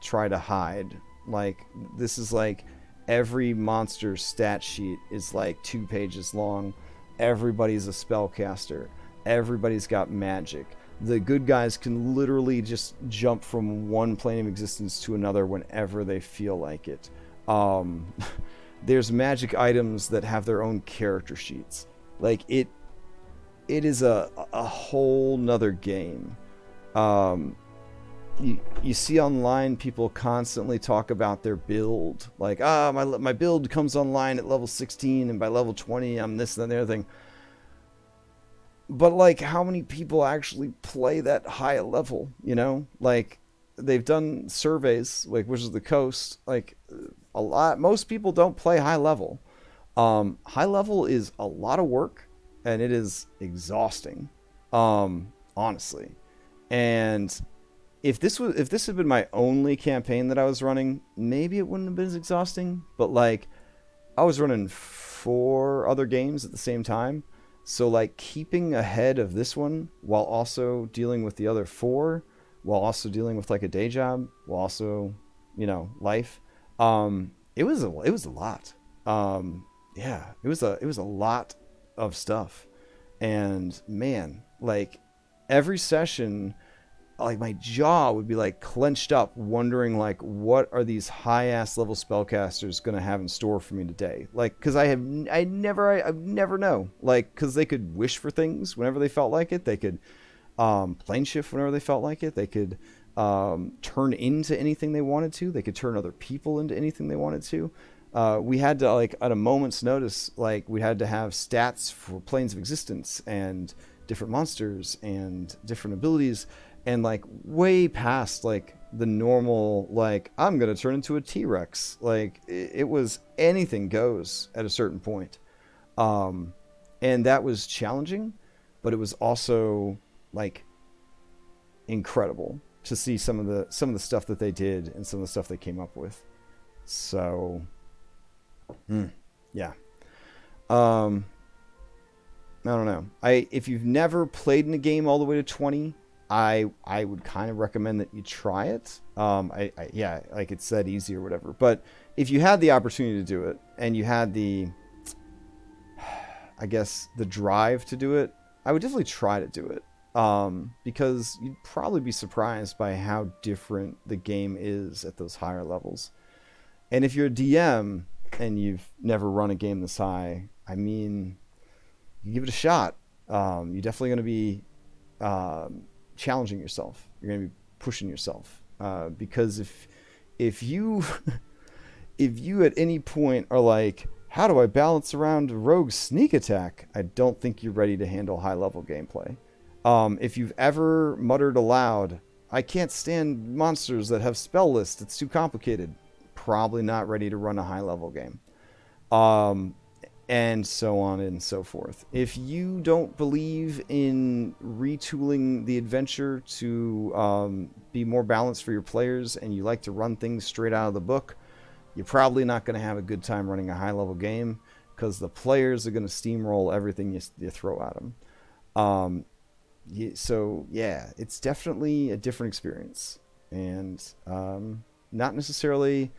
try to hide. Like, this is like, every monster's stat sheet is like 2 pages long. Everybody's a spellcaster. Everybody's got magic. The good guys can literally just jump from one plane of existence to another whenever they feel like it. There's magic items that have their own character sheets. Like, it is a whole nother game. You see online people constantly talk about their build. Like, my build comes online at level 16, and by level 20, I'm this and the other thing. But, like, how many people actually play that high level, you know? Like, they've done surveys, like Wizards of the Coast. Like, a lot. Most people don't play high level. High level is a lot of work, and it is exhausting, honestly. And if this had been my only campaign that I was running, maybe it wouldn't have been as exhausting. But, like, I was running 4 other games at the same time. So, like, keeping ahead of this one while also dealing with the other 4, while also dealing with, like, a day job, while also, you know, life, it was a lot. Yeah, it was a lot of stuff. And, man, like, every session, like, my jaw would be like clenched up, wondering like, what are these high ass level spellcasters gonna have in store for me today? Like, because I never know, like, because they could wish for things whenever they felt like it. They could plane shift whenever they felt like it. They could turn into anything they wanted to. They could turn other people into anything they wanted to. We had to, like, at a moment's notice, like, we had to have stats for planes of existence and different monsters and different abilities. And, like, way past, like, the normal, like, I'm going to turn into a T-Rex. Like, it was anything goes at a certain point. And that was challenging, but it was also, like, incredible to see some of the stuff that they did and some of the stuff they came up with. So, yeah. I don't know. If you've never played in a game all the way to 20... I would kind of recommend that you try it. Yeah, like, it's that easy or whatever. But if you had the opportunity to do it, and you had the, I guess, the drive to do it, I would definitely try to do it. Because you'd probably be surprised by how different the game is at those higher levels. And if you're a DM and you've never run a game this high, I mean, you give it a shot. You're definitely going to be challenging yourself. You're going to be pushing yourself, because if you at any point are like, how do I balance around rogue sneak attack, I don't think you're ready to handle high level gameplay. If you've ever muttered aloud, I can't stand monsters that have spell lists, it's too complicated, probably not ready to run a high level game. And so on and so forth. If you don't believe in retooling the adventure to be more balanced for your players, and you like to run things straight out of the book, you're probably not going to have a good time running a high-level game, because the players are going to steamroll everything you throw at them. So, yeah, it's definitely a different experience. And, not necessarily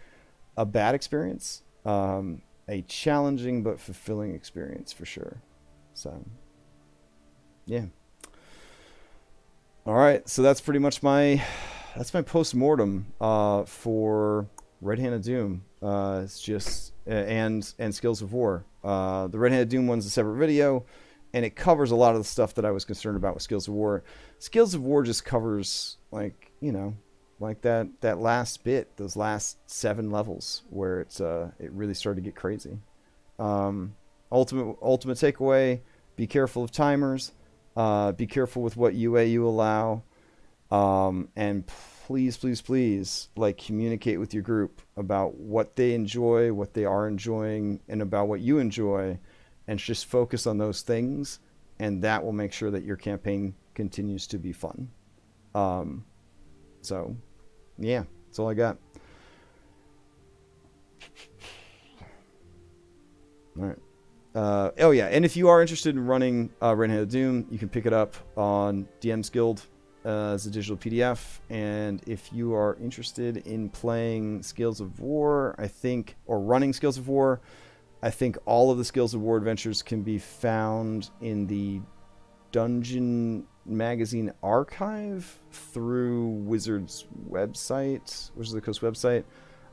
a bad experience, a challenging but fulfilling experience for sure. So, yeah. All right, so that's pretty much my post-mortem for Red Hand of Doom. It's just and Skills of War. The Red Hand of Doom one's a separate video, and it covers a lot of the stuff that I was concerned about with Skills of War. Skills of War just covers like that last bit, those last 7 levels where it really started to get crazy. Ultimate takeaway: be careful of timers. Be careful with what UA you allow. And please, like, communicate with your group about what they enjoy, what they are enjoying, and about what you enjoy, and just focus on those things, and that will make sure that your campaign continues to be fun. So, yeah, that's all I got. All right. Oh yeah, and if you are interested in running Red Hand of Doom, you can pick it up on DM's Guild as a digital PDF. And if you are interested in playing Skills of War, or running Skills of War, I think all of the Skills of War adventures can be found in the Dungeon Magazine archive through Wizards of the Coast website.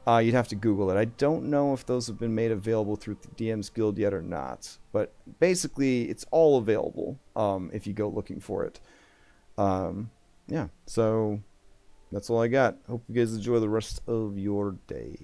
You'd have to Google it. I don't know if those have been made available through the DM's Guild yet or not. But basically, it's all available if you go looking for it. Yeah, so that's all I got. Hope you guys enjoy the rest of your day.